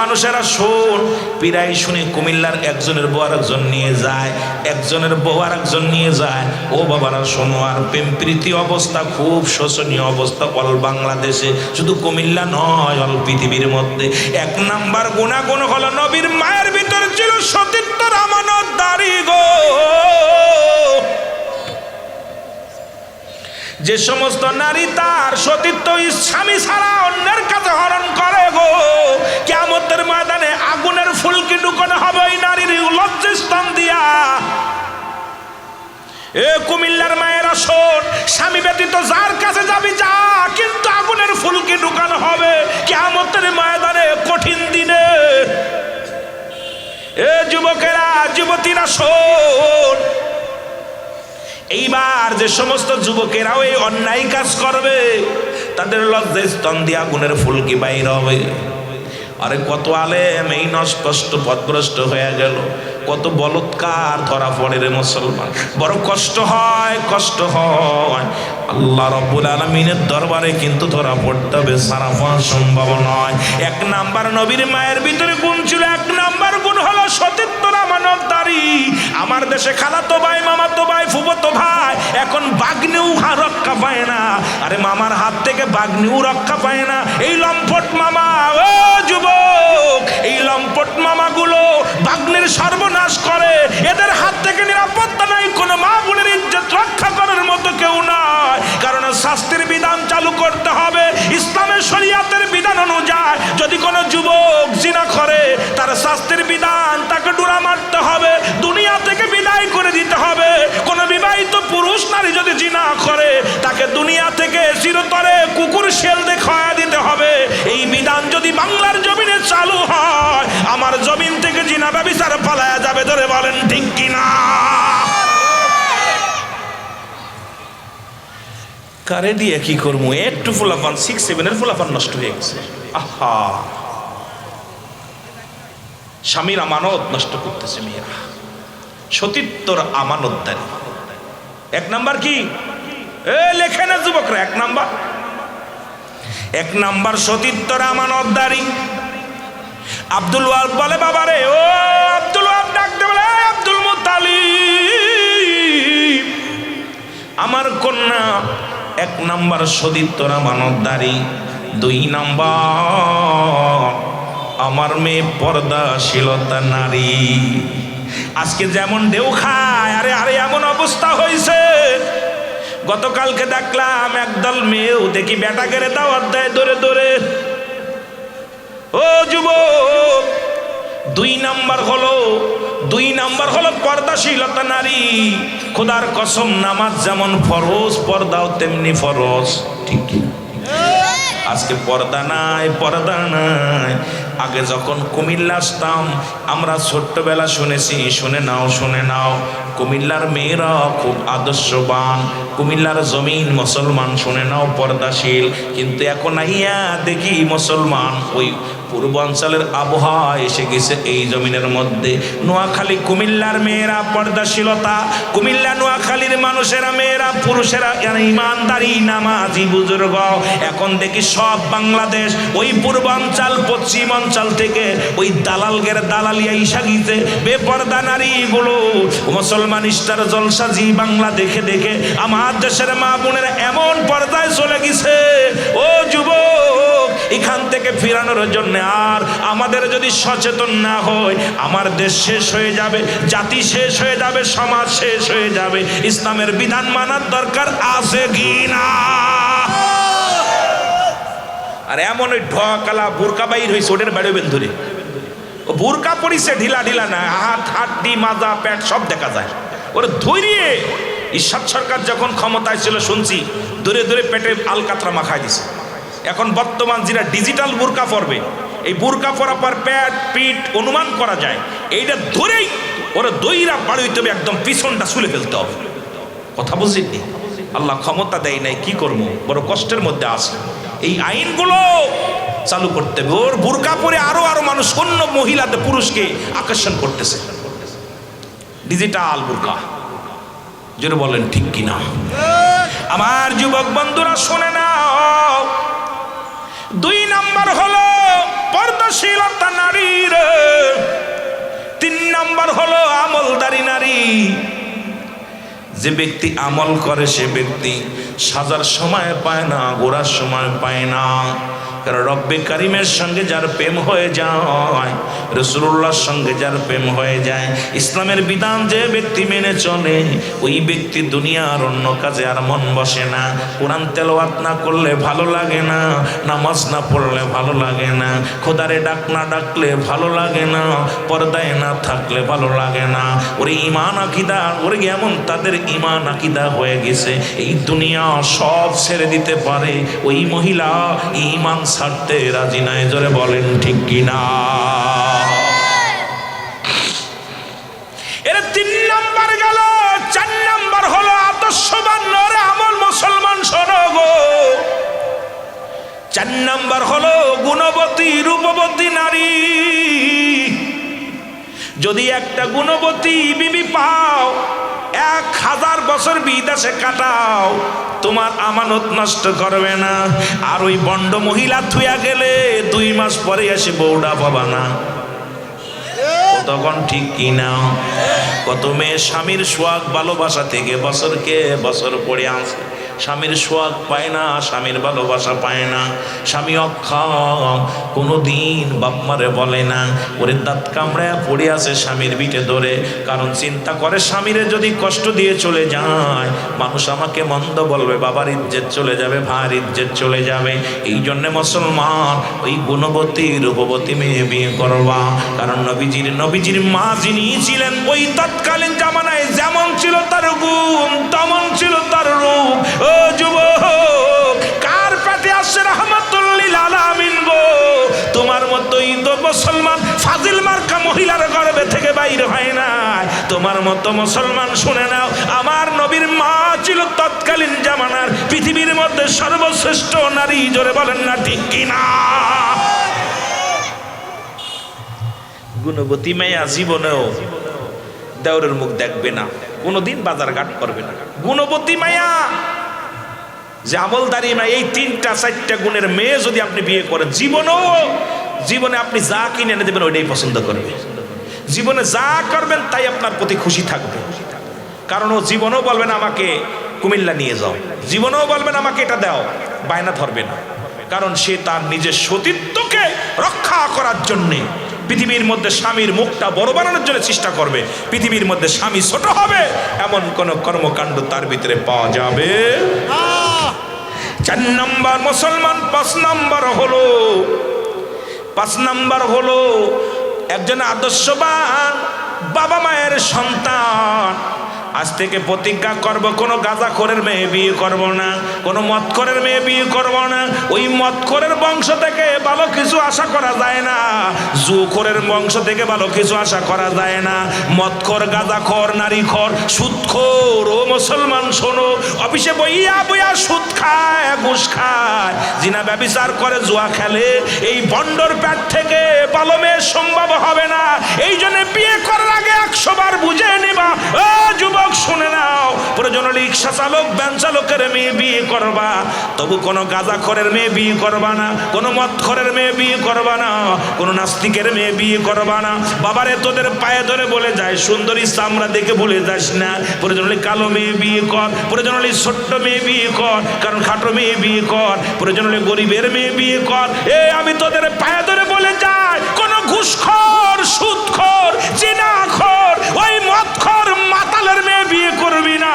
মানুষেরা শোন, পিরাই শুনে কুমিল্লার একজনের বউ আরেকজন নিয়ে যায়, একজনের বউ আরেকজন নিয়ে যায়। ও বাবারা শোনো, আর প্রেম প্রীতি অবস্থা খুব শোচনীয় অবস্থা অল বাংলাদেশে, শুধু কুমিল্লা নয়, অল পৃথিবীর মধ্যে। এক নাম্বার গুণাগুণ হলো নবীর মায়ের ভিতর ছিল সতীত্বর আমানতদারি গো। যে সমস্ত নারী তার সতীত্ব স্বামী ছাড়া অন্যের কাছে হরণ করে গো, কিয়ামতের ময়দানে আগুনের ফুলকি ঢুকানো হবে ওই নারীর লজ্জাস্থান দিয়া। এ কুমিল্লার মায়েরা শোন, স্বামী ব্যতীত যার কাছে যাবি যা, কিন্তু আগুনের ফুলকি ঢুকানো হবে কিয়ামতের ময়দানে কঠিন দিনে। এ যুবকেরা যুবতীরা শোন, এইবার যে সমস্ত যুবকেরাও এই অন্যায় কাজ করবে তাদের লজ্জায় স্তন দিয়ে আগুনের ফুলকি বাইর হবে। আরে কত আলেম এই নষ্ট পথভ্রষ্ট হয়ে গেল, কত বলৎকার ধরা পড়ে রে মুসলমান। বড় কষ্ট হয়, কষ্ট হয়। আল্লাহ রাব্বুল আলামিনের দরবারে কিন্তু ধরা পড়তে হবে, সারা পাওয়া সম্ভব নয়। এক নাম্বার নবীর মায়ের ভিতরে গুণ ছিল, এক নাম্বার গুণ হলো সতীত্বর আমানতদারি। আমার দেশে খালাতো ভাই, মামাতো ভাই, ফুফাতো ভাই এখন বাগ্নিও রক্ষা পায় না। আরে মামার হাত থেকে বাগ্নিও রক্ষা পায় না। এই লম্পট মামা, ও যুবক, এই লম্পট মামাগুলো বাগ্নির সর্বনাশ করে। এদের হাত থেকে নিরাপত্তা নাই, কোনো মা বোনের ইজ্জত রক্ষা করার মতো কেউ নয়। কারণ শাস্তির বিধান চালু করতে হবে ইসলামের শরীয়তের বিধান অনুযায়ী। যদি কোনো যুবক জিনা করে তার শাস্তির বিধান, তাকে ডুরা মারতে হবে, দুনিয়া থেকে বিদায় করে দিতে হবে। কোনো বিবাহিত পুরুষ নারী যদি জিনা করে তাকে দুনিয়া থেকে চিরতরে কুকুর শেল দিয়ে খাওয়া দিতে হবে। এই বিধান যদি বাংলার জমিনে চালু হয়, আমার জমিন থেকে জিনা ব্যভিচার পালায়া যাবে। ধরে বলেন ঠিক কিনা? কারে দিয়ে কি করবো? একটু ফুলাপান 6-7 ফুলাপান নষ্ট হয়ে গেছে। আহা, স্বামীর আমানত নষ্ট করতেছে মেয়েরা। সতীত্বর আমানতদারি এক নাম্বার কি? লেখে না যুবকরা, এক নাম্বার সতীত্বর আমানতদারি। আব্দুল ওয়াহাব বলে, বাবারে ও আব্দুল ওয়াহাব ডাকতে বলে, আব্দুল মুত্তালিব, আমার কন্যা এক নাম্বার সতীত্বর আমানতদারি, 2 নাম্বার আমার মেয়ে পর্দাশীলতা নারী। আজকে যেমন ঢেউ খায়, আরে আরে এমন অবস্থা হয়েছে। গতকালকে দেখলাম একদল মেয়েও দেখি বেটা গেড়ে দাওয়াত দেয় দৌড়ে দৌড়ে। ও যুবক, 2 নাম্বার হলো পর্দাশীলতা নারী। খোদার কসম, নামাজ যেমন ফরজ, পর্দাও তেমনি ফরজ। ঠিক আজকে পর্দা নাই। আগে যখন কুমিল্লা আসতাম আমরা ছোট্টবেলা শুনেছি, শুনে নাও, কুমিল্লার মেয়েরা খুব আদর্শবান, কুমিল্লার জমিন মুসলমান, শুনে নাও পর্দাশীল। কিন্তু এখন আইয়া দেখি মুসলমান ওই পূর্বাঞ্চলের আবহাওয়া এসে গেছে এই জমিনের মধ্যে। নোয়াখালী কুমিল্লার মেয়েরা পর্দাশীলতা, কুমিল্লা নোয়াখালীর মানুষেরা মেয়েরা পুরুষেরা ইমানদারি নামাজি বুজুর্গ। এখন দেখি সব বাংলাদেশ ওই পূর্বাঞ্চল পশ্চিম অঞ্চল থেকে ওই দালালগের দালালিয়া ইসা গিতে বেপর্দা নারীগুলো মুসলমান স্টার জলসাজি বাংলা দেখে দেখে আমার দেশের মা বোনেরা এমন পর্দায় চলে গেছে। ও যুবক, এখান থেকে ফিরানোর জন্য আর আমাদের যদি সচেতন না হয়, আমার দেশ শেষ হয়ে যাবে, জাতি শেষ হয়ে যাবে, সমাজ শেষ হয়ে যাবে। ইসলামের বিধান মানার দরকার আছে কি না? আর এমন ওই ঢকালা বুরকা বাইর হয়েছে, ওদের বেড়ে ধরে ও বুরকা পরিছে ঢিলা ঢিলা না, হাত হাড্ডি মাজা পেট সব দেখা যায়। ওরা ধৈর্যে ঈশ্বর সরকার যখন ক্ষমতায় ছিল শুনছি দূরে দূরে পেটে আলকাতরা মাখায় দিছে। এখন বর্তমান যেটা ডিজিটাল বুরকা পরবে, এই বুরকা পরার পর পেট পিঠ অনুমান করা যায়, এইটা ধরেই ওরা দইরা বাড়িতে হবে, একদম পিছনটা ছুলে ফেলতে হবে। কথা বুঝিনি? আল্লাহ ক্ষমতা দেয় নাই, কি করবো, বড় কষ্টের মধ্যে আছে। এই আইনগুলো চালু করতে হবে। ওর বুরকা পরে আরো মানুষ অন্য মহিলাদের পুরুষকে আকর্ষণ করতেছে, ডিজিটাল বুরকা। যেটা বলেন ঠিক কিনা? আমার যুবক বন্ধুরা শোনে নাও, 2 নাম্বার হলো পর্দাশীলতা নারী। যে ব্যক্তি আমল করে সে ব্যক্তি সাজার সময় পায় না, গোড়ার সময় পায় না। কারণ রব্বে কারিমের সঙ্গে যার প্রেম হয়ে যায়, রাসূলুল্লাহর সঙ্গে যার প্রেম হয়ে যায়, ইসলামের বিধান যে ব্যক্তি মেনে চলে, ওই ব্যক্তি দুনিয়ার অন্য কাজে আর মন বসে না। কোরআন তেলাওয়াত না করলে ভালো লাগে না, নামাজ না পড়লে ভালো লাগে না, খোদারে ডাক না ডাকলে ভালো লাগে না, পর্দায় না থাকলে ভালো লাগে না। ওরে ঈমান আকীদা, ওরে এমন তাদের ঈমান আকীদা হয়ে গেছে, এই দুনিয়া সব ছেড়ে দিতে পারে, ওই মহিলা ঈমান ছাড়তে রাজি নাই। জোরে বলেন ঠিক কিনা? এর 3 নাম্বার গেল। 4 নাম্বার হলো আদর্শবান নরে আমল। মুসলমান শোনো গো, 4 নাম্বার হলো গুণবতী রূপবতী নারী। যদি একটা গুণবতী বিবি পাও, 1000 বছর বিদেশে কাটাও, তোমার আমানত নষ্ট করবে না। আর ওই বন্ড মহিলা থুয়া গেলে 2 মাস পরে এসে বউডা পাবা না। তখন ঠিক কিনা? কত মেয়ে স্বামীর সোহাগ ভালোবাসা থেকে বছরকে বছর পড়ে আছে, স্বামীর সোহাগ পায় না, স্বামীর ভালোবাসা পায় না। স্বামী অক্ষম, কোনোদিন বাপমারে বলে না, ওরে দাঁত কামড়ায় পড়ে আছে স্বামীর বিটে ধরে। কারণ চিন্তা করে স্বামীরে যদি কষ্ট দিয়ে চলে যায়, মানুষ আমাকে মন্দ বলবে, বাবার ইজ্জত চলে যাবে, ভাইয়ের ইজ্জত চলে যাবে। এই জন্যে মুসলমান ওই গুণবতী রূপবতী মেয়ে বিয়ে করবা। কারণ নবীজির মা যিনি ছিলেন, ওই তৎকালীন জামানায় যেমন ছিল তার গুণ, তেমন ছিল তার রূপ। ও যুবক, কার পেটে আসছে রাহমাতুল লিল আলামিন গো? তোমার মতোই তো মুসলমান ফাজিল মার্কা মহিলার গর্ভে থেকে বাইরে হয় না। তোমার মতো মুসলমান শুনে নাও, আমার নবীর মা ছিল তৎকালীন জামানার পৃথিবীর মধ্যে সর্বশ্রেষ্ঠ নারী। জোরে বলেন না ঠিক কিনা? গুণবতী মেয়া জীবনেও দেওরের মুখ দেখবে না, কোনোদিন বাজার ঘাট করবে না। গুণবতী মায়া, যে আমলদারি মায়া, এই 3-4টা গুণের মেয়ে যদি আপনি বিয়ে করেন, জীবনে আপনি যা কিনে এনে দেবেন ওইটাই পছন্দ করবে। জীবনে যা করবেন তাই আপনার প্রতি খুশি থাকবে। কারণ ও জীবনেও বলবেন আমাকে কুমিল্লা নিয়ে যাও, জীবনেও বলবেন আমাকে এটা দাও, বায়না ধরবে না। কারণ সে তার নিজের সতীত্বকে রক্ষা করার জন্যে পৃথিবীর মধ্যে স্বামীর মুখটা বড় বানানোর জন্য চেষ্টা করবে। পৃথিবীর মধ্যে স্বামী ছোট হবে এমন কোন কর্মকাণ্ড তার ভিতরে পাওয়া যাবে। 4 নাম্বার মুসলমান। 5 নাম্বার হলো একজন আদর্শবান বাবা মায়ের সন্তান। আজ থেকে প্রতিজ্ঞা করব, কোনো গাঁজাখোরের মেয়ে বিয়ে করব না, কোনো মদখোরের মেয়ে বিয়ে করব না। ওই মদখোরের বংশ থেকে ভালো কিছু আশা করা যায় না, জুখোরের বংশ থেকে ভালো কিছু আশা করা যায় না। মদখোর, গাঁজাখোর, নারীখোর, সুদখোর, ও মুসলমান শোনো, অফিসে বইয়া সুদ খায়, ঘুষ খায়, জিনা ব্যভিচার করে, জুয়া খেলে, এই বন্ডর পেট থেকে ভালো মেয়ে সম্ভব হবে না। এই জন্য বিয়ে করার আগে 100 বার বুঝে নিবা। ও যুবক শুনে নাও, প্রয়োজন হলে রিক্সা চালক, ভ্যান চালকের মেয়ে বিয়ে করবা, তবু কোনো গাঁজাখোরের মেয়ে বিয়ে করবা না, কোনো মদখোরের মেয়ে বিয়ে করবা না, কোনো নাস্তিকের মেয়ে বিয়ে করবা না। বাবারে তোদের পায়ে ধরে বলে যায়, সুন্দরী চামড়া দেখে ভুলে যাস না। প্রয়োজন হলে কালো মেয়ে বিয়ে কর, প্রয়োজন হলে ছোট্ট মেয়ে বিয়ে কর, কারণ খাটো মেয়ে বিয়ে কর, প্রয়োজন হলে গরিবের মেয়ে বিয়ে কর। আমি তোদের পায়ে ধরে বলে যাই, কোন ঘুষখোর, সুদখোর, জিনাখোর, ওই মদখোর, মাতালের মেয়ে বিয়ে করবি না।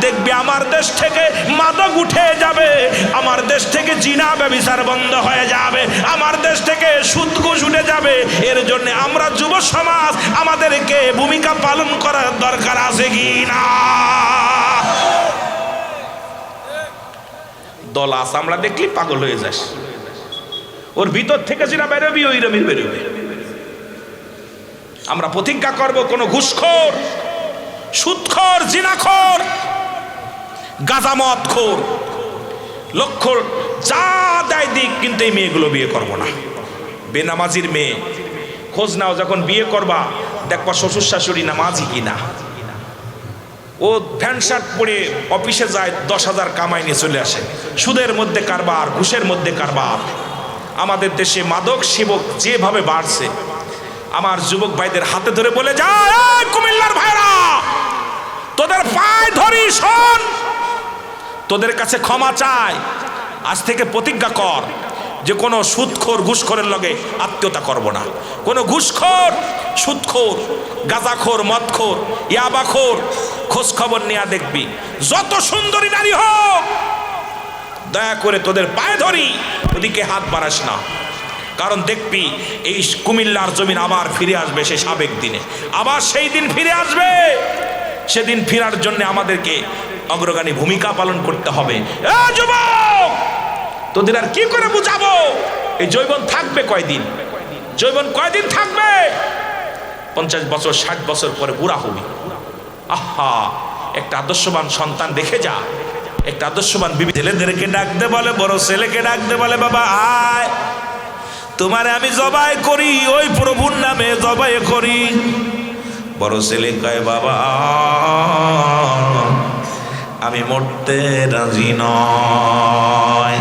দেখবি আমার দেশ থেকে মাদক উঠে যাবে, আমার দেশ থেকে জিনা ব্যভিচার বন্ধ হয়ে যাবে, আমার দেশ থেকে সুদ ঘুষ উঠে যাবে। এর জন্য আমরা যুব সমাজ আমাদেরকে ভূমিকা পালন করার দরকার আছে কি না? দল আস আমরা দেখলি পাগল হয়ে যাস, ওর ভিতর থেকে যেটা বেরোবি ওই রকমই বেরোবে। আমরা প্রতিজ্ঞা করব, কোনো ঘুষখোর, সুদখোর, জিনাখোর, গাঁজামদখোর, লক্ষ্য যা দেয় দিক, কিন্তু এই মেয়েগুলো বিয়ে করবো না। বেনামাজির মেয়ে খোঁজ নাও, যখন বিয়ে করবা দেখবা শ্বশুর শাশুড়ি নামাজি কিনা। ও প্যান্ট শার্ট পরে অফিসে যায়, 10,000 কামাই নিয়ে চলে আসে। সুদের মধ্যে কারবার, ঘুষের মধ্যে কারবার। আমাদের দেশে মাদক সেবক যেভাবে বাড়ছে, আমার যুবক ভাইদের হাতে ধরে বলে যায়, কুমিল্লার ভাইরা, তোদের পায়ে ধরি, শোন, তোদের কাছে ক্ষমা চাই। আজ থেকে প্রতিজ্ঞা কর যে কোনো সুদখোর ঘুষখোরের লগে আত্মীয়তা করব না। কোনো ঘুষখোর, সুদখোর, গাঁজাখোর, মদখোর, ইয়াবাখোর খোঁজ খবর নিয়ে দেখবি, যত সুন্দরী নারী হোক, দয়া করে তোদের পায়ে ধরি ওদিকে হাত বাড়াস না। কারণ দেখবি এই কুমিল্লার জমিন আবার ফিরে আসবে, সে সাবেক দিনে আবার সেই দিন ফিরে আসবে। সেদিন ফেরার জন্য আমাদেরকে অগ্রগামী ভূমিকা পালন করতে হবে। এ যুবক, তোদের আর কি করে বুঝাবো? এই যৌবন থাকবে কয়দিন? যৌবন কয়দিন থাকবে? 50 বছর 60 বছর পরে বুড়া হবি। আহা, একটা আদর্শবান সন্তান দেখে যা, একটা আদর্শবান বিবি। ছেলেদেরকে ডাকতে বলে, বড় ছেলেকে ডাকতে বলে, বাবা আয়, তোমারে আমি জবাই করি, ওই প্রভুর নামে জবাই করি। বড় ছেলে কয়, বাবা আমি মরতে রাজি নয়।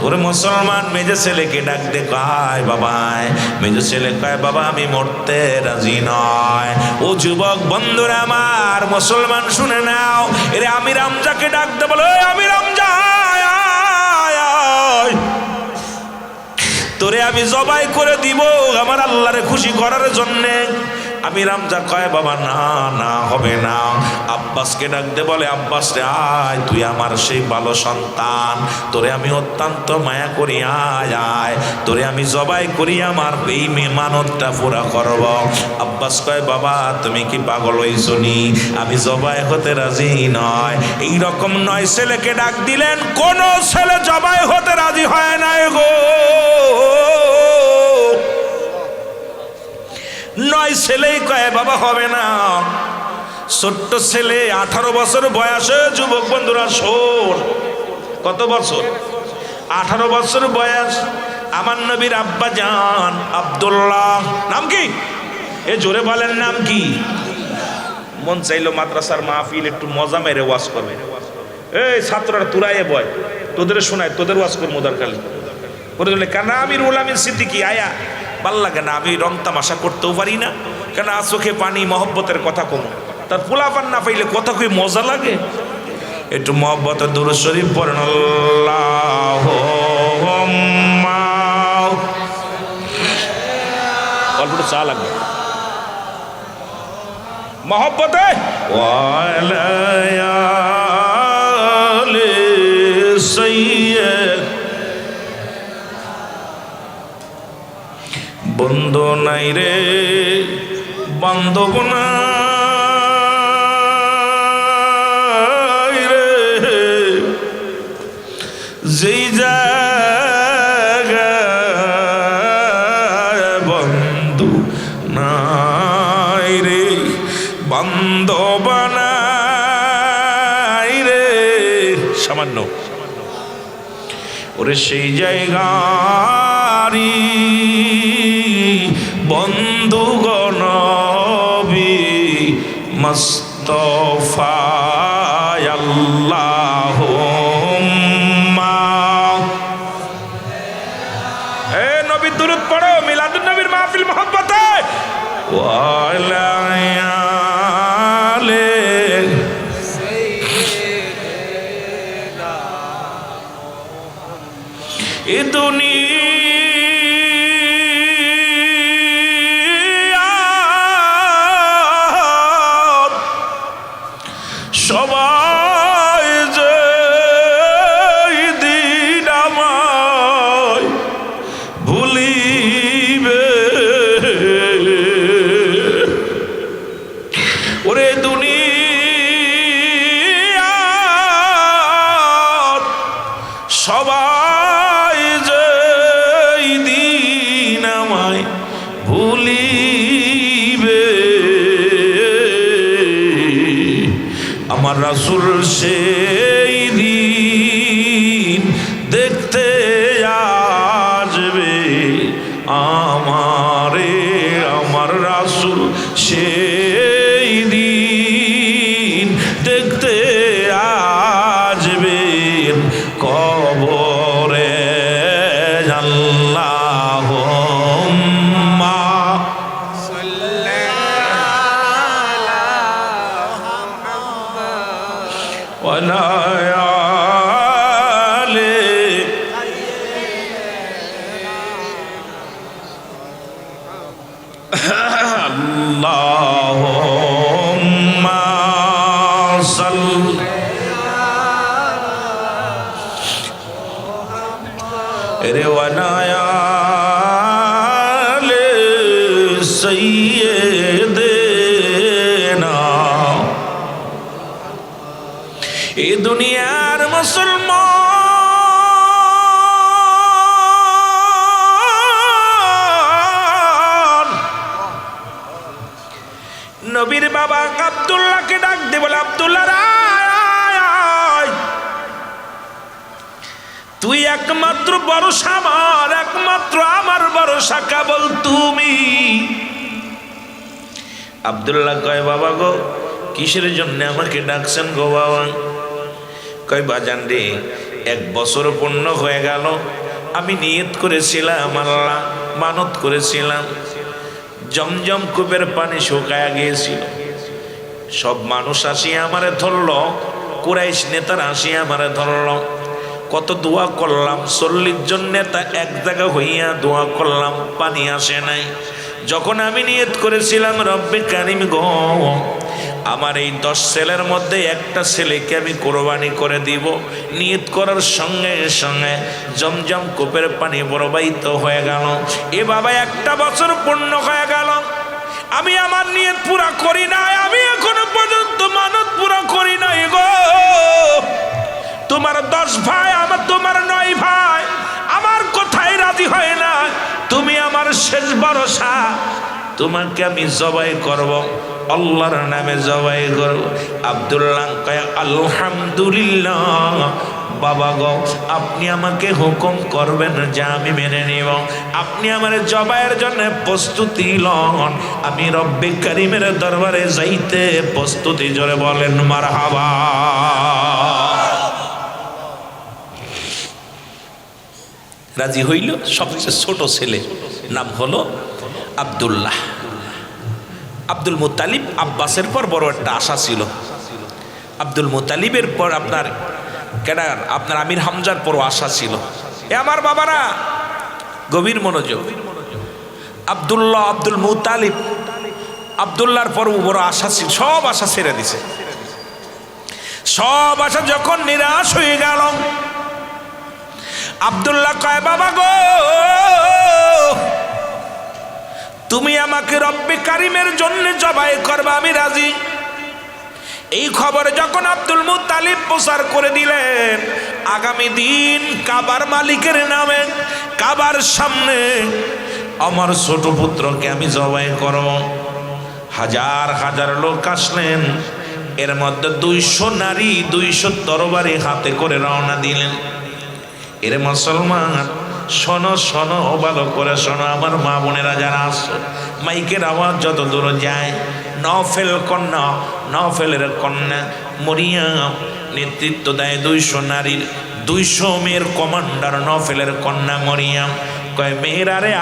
ওরে মুসলমান মেজে ছেলেকে ডাকতে কয়, বাবায়। মেজে ছেলে কয়, বাবা আমি মরতে রাজি নয়। ও যুবক বন্ধুরা আমার, মুসলমান শুনে নাও, এরে আমির হামজাকে ডাকতে বলো, আমির হামজা তোরে আমি জবাই করে দিব আমার আল্লাহরে খুশি করার জন্যে। আমির হামজা কয়, বাবা না না, হবে না। আব্বাসকে ডাকতে বলে, আব্বাস রে আয়, তুই আমার সেই ভালো সন্তান, তোরে আমি অত্যন্ত মায়া করি, আয় আয়, তোরে আমি জবাই করি, আমার এই মানতটা পুরা করব। আব্বাস কয়, বাবা তুমি কি পাগল হইছো নি? আমি জবাই হতে রাজি নয়। এইরকম 9 ছেলেকে ডাক দিলেন, কোন ছেলে জবাই হতে রাজি হয় নাই গো। 9 ছেলেই কয়, বাবা হবে না। ছোট্ট ছেলে 18 বছর বয়সে, যুবক বন্ধুরা শোন, কত বছর? 18 বছর বয়স। আমার নবীর আব্বা জান আব্দুল্লাহ, নাম কি? এ জোরে বলেন, নাম কি? মন চাইলো মাদ্রাসার মাহফিল একটু মজা মেরে ওয়াজ করবে। এই ছাত্ররা তুরাইয়ে বয়, তোদের শোনায়, তোদের ওয়াজ করবো দরকার করে। কেন আমির উলামিন সিদ্দিকী আয়া ভাল লাগে না, আমি রং তামাশা করতেও পারি না, কেন চোখে পানি মহব্বতের কথা কম। তার পোলাপান না পাইলে কথা কই মজা লাগে। একটু মহব্বতের দুরূদ শরীফ পড়েন, আল্লাহুম্মা, অল্পটা চা লাগবে মহব্বতে, ওয়ালা আলি সাইয়্যিদ। বন্ধু নাই রে বান্ধব নাই রে, যেই জায়গায় বন্ধু নাই রে, বান্ধব নাই রে, সামান্য ওরে সেই জায়গারি বন্ধুগণ মুস্তাফা আল্লাহুম্মা। এ নবী দুরূদ পড়ো, মিলাদুন নবীর মাহফিল মহব্বতে, ওয়ালা আলি সাইয়্যিদিনা। এ সবাই যে দিন আমায় ভুলিবে, ওরে দুনিয়া সবাই যে দিন আমায় ভুলিবে, আমার রাসূল সেই দিন দেখতে আসবে আমারে। আমার রাসূল সেই দিন দেখতে আসবেন কবরে। আল্লাহুম্মা সাল্লি আলা আল্লাহুম্মা সাল্লি ওয়ালা আলি সাইয়্যিদিনা। এই দুনিয়ার মুসলমান নবীর বাবা আব্দুল্লাহকে ডাক দিয়ে বলে, আব্দুল্লাহ তুই একমাত্র ভরসা আমার, একমাত্র আমার ভরসা কেবল তুমি। আব্দুল্লাহ কয়, বাবা গো কিসের জন্য আমাকে ডাকছেন গো বাবা? কয়, বাজান রে 1 বছর পূর্ণ হয়ে গেল, আমি নিয়ত করেছিলাম, আল্লাহ মানত করেছিলাম, জমজম কূপের পানি শুকায়া গিয়েছিল, সব মানুষ আসিয়া আমারে ধরল, কুরাইশ নেতারা আসিয়া আমারে ধরল, কত দোয়া করলাম, 40 জন নেতা এক জায়গা হইয়া দোয়া করলাম, পানি আসে নাই। যখন আমি নিয়ত করেছিলাম রব্বে কারিম গো, আমার এই 10 ছেলের মধ্যে একটা ছেলেকে আমি কোরবানি করে দিব, নিয়ত করার সঙ্গে সঙ্গে জমজম কূপের পানি প্রবাহিত হয়ে গেল। এ বাবা 1টা বছর পূর্ণ হয়ে গেল, আমি আমার নিয়ত পুরা করি নাই, আমি এখনো পর্যন্ত মানত পুরা করি নাই গো। তোমার 10 ভাই, আমার তোমার 9 ভাই আমার কথাই রাজি হয় না, তুমি আমার শেষ ভরসা, তোমাকে আমি জবাই করব, আল্লাহর নামে জবাই করব। আব্দুল্লাহ কয়, আলহামদুলিল্লাহ বাবা গো, আপনি আমাকে হুকুম করবেন যা আমি মেনে নিব, আপনি আমার জবাইয়ের জন্য প্রস্তুতি লন, আমি রব্বে কারিমের দরবারে যাইতে প্রস্তুতি। জোরে বলেন মারহাবা। রাজি হইল। সবচেয়ে ছোট ছেলে নাম হলো আব্দুল্লাহ। আব্দুল মুত্তালিব আব্বাসের পর বড় একটা আশা ছিল। আব্দুল মুত্তালিবের পর আপনার আমির হামজার পর আশা ছিল। এ আমার বাবারা গভীর মনোযোগ। আব্দুল্লাহ, আব্দুল মুত্তালিব, আব্দুল্লাহর পর বড় আশা ছিল, সব আশা ছেড়ে দিছে। সব আশা যখন নিরাশ হয়ে গেল, আব্দুল্লাহ কয়, বাবা গো তুমি আমাকে রব্বে কারিমের জন্য জবাই করবা, আমি রাজি। এই খবর যখন আব্দুল মুত্তালিব প্রচার করে দিলেন, আগামী দিন কাবার মালিকের নামে কাবার সামনে আমার ছোট পুত্রকে আমি জবাই করব। হাজার হাজার লোক আসলেন, এর মধ্যে 200 নারী 200 তরবারি হাতে করে রওনা দিলেন। এর মুসলমান শোনো, শোনো, ভালো করে শোনো, আমার মা বোনেরা যারা আসছে, মাইকের আওয়াজ যত দূর যায়, নওফেলের কন্যা মরিয়াম নেতৃত্ব দেয় 200 নারীর, 200 মেয়ের কমান্ডার নওফেলের কন্যা মরিয়াম। কয়, মেয়েরা রে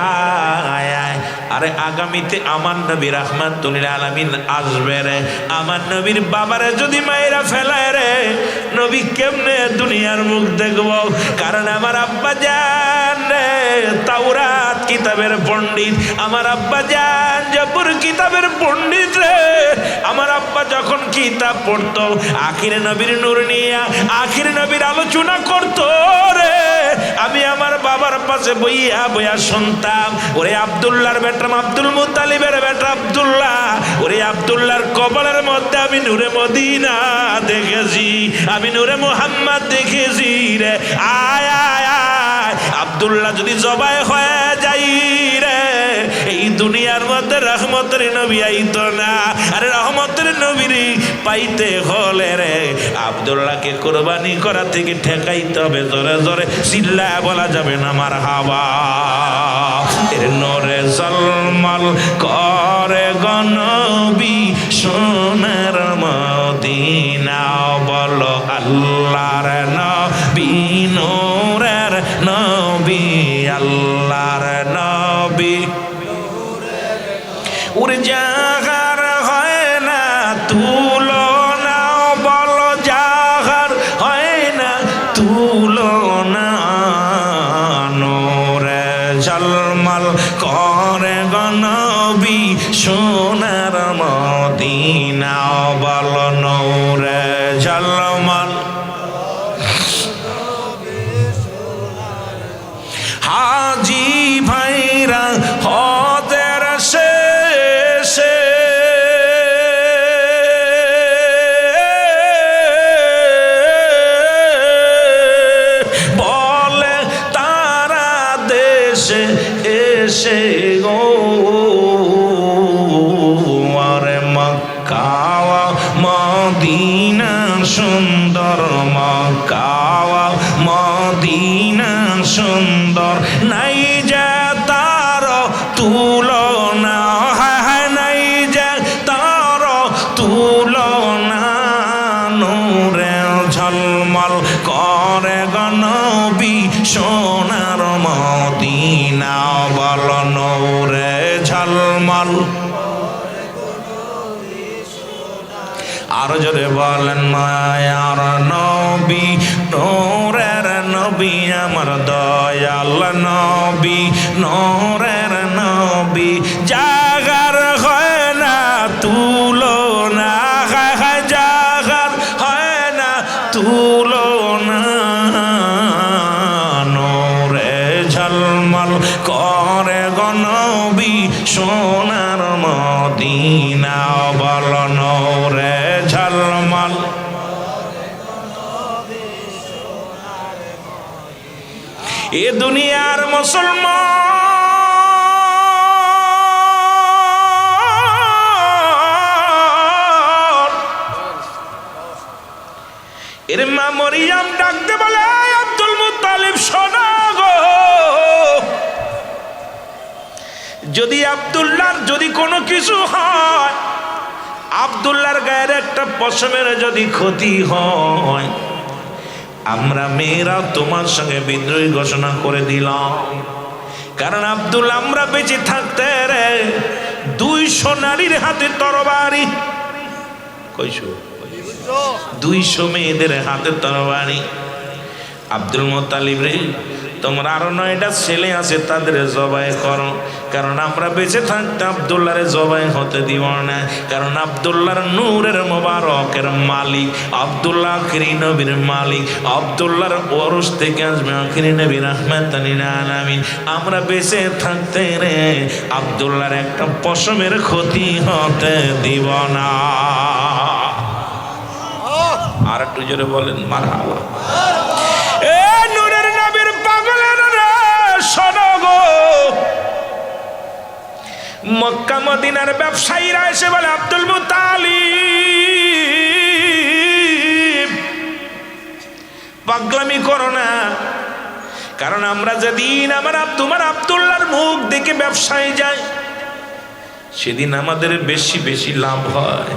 আয় আয়, আরে আগামীতে আমার নবী রাহমাতুল লিল আলামিন আসবে রে, আমার নবীর বাবারে যদি মায়েরা ফেলায় রে, নবী কেমনে দুনিয়ার মুখ দেখব? কারণ আমার আব্বা জান রে তাওরাত কিতাবের পণ্ডিত, আমার আব্বা জান জবুর কিতাবের পণ্ডিত রে। আমার আব্বা যখন কিতাব পড়তো, আখিরে নবীর নূর নিয়ে আখিরে নবীর আলোচনা করতো রে, আমি আমার বাবার পাশে বইয়া বইয়া শুনতাম। ওরে আব্দুল্লাহর বেটা, আব্দুল মুত্তালিবের বেটা আব্দুল্লাহ, ওরে আব্দুল্লাহর কবরের মধ্যে আমি নূরে মদিনা দেখেছি, আমি নূরে মুহাম্মদ দেখেছি রে। আয় আয় আয়, আব্দুল্লাহ যদি জবাই হয়ে যাই রে, এই দুনিয়ার মধ্যে রহমতের নবী আইতো না। আরে রহমতের নবীর পাইতে হলে রে আব্দুল্লাহকে কোরবানি করা থেকে ঠেকাইতে হবে। জোরে জোরে চিল্লায় বলা যাবে না মারহাবা। এর নূরে জলমল করে গনবী সোনার মদিনা, বলো আল্লাহর নবী নূরের নবী, আল্লাহর নবী। উড়ে জাগার হয় না তুলনা, বলো জাগার হয় না তুলনা, নূরে ঝলমল করে গো নবী সোনার মদিনা বল নূরে ঝলমল হাজি ভাইরা হজের শেষে বলে তারা দেশে এসে গো আরে মক্কা মদিনা সুন্দর মক্কা মদিনা সুন্দর নাই যে তার তুলনা নাই যে তার তুলনা নূরে ঝলমল করে গো নবী সোনার মদিনা বল নূরে ঝলমল আর জোরে বলেন মায়ার নবী নূরের নবী আমার দয়াল নবী নূরের নবী জাগার হয় না তুলনা জাগার হয় না তুলনা নূরে ঝলমল করে গো নবী সোনার মদিনা বল নূরে ঝলমল এ দুনিয়ার মুসলমান এর মা মরিয়ম ডাকতে বলে আব্দুল মুত্তালিব শোনো গো যদি আব্দুল্লাহর যদি কোনো কিছু হয় আব্দুল্লাহর গায়ের একটা পশমের যদি ক্ষতি হয় আমরা মেয়েরা তোমার সঙ্গে বিদ্রোহী ঘোষণা করে দিলাম কারণ আব্দুল্লাহ আমরা বেঁচে থাকতে রে 200 নারীর হাতে তরবারি কইছো 200 মেয়েদের হাতে তরবারি আব্দুল মুত্তালিব রে তোমরা আরো 9টা ছেলে আছে তাদের জবাই করো কারণ আমরা বেঁচে থাকতে আব্দুল্লাহরে জবাই হতে দিব না কারণ আব্দুল্লাহর নূরের মোবারকের মালিক আব্দুল্লাহ আখিরি নবীর মালিক আব্দুল্লাহর ওরস থেকে আসবে আখিরি নবী রাহমাতাল লিল আলামিন আমরা বেঁচে থাকতে রে আব্দুল্লাহর একটা পশমের ক্ষতি হতে দিব না আর একটু জোরে বলেন মারহাবা এ নূরের নবীর পাগলের রে শোনো গো মক্কা মদিনার ব্যবসায়ীরা এসে বলে আব্দুল মুত্তালিব পাগলামি করো না কারণ আমরা যেদিন তোমার আব্দুল্লাহর মুখ দেখে ব্যবসায় যাই সেদিন আমাদের বেশি বেশি লাভ হয়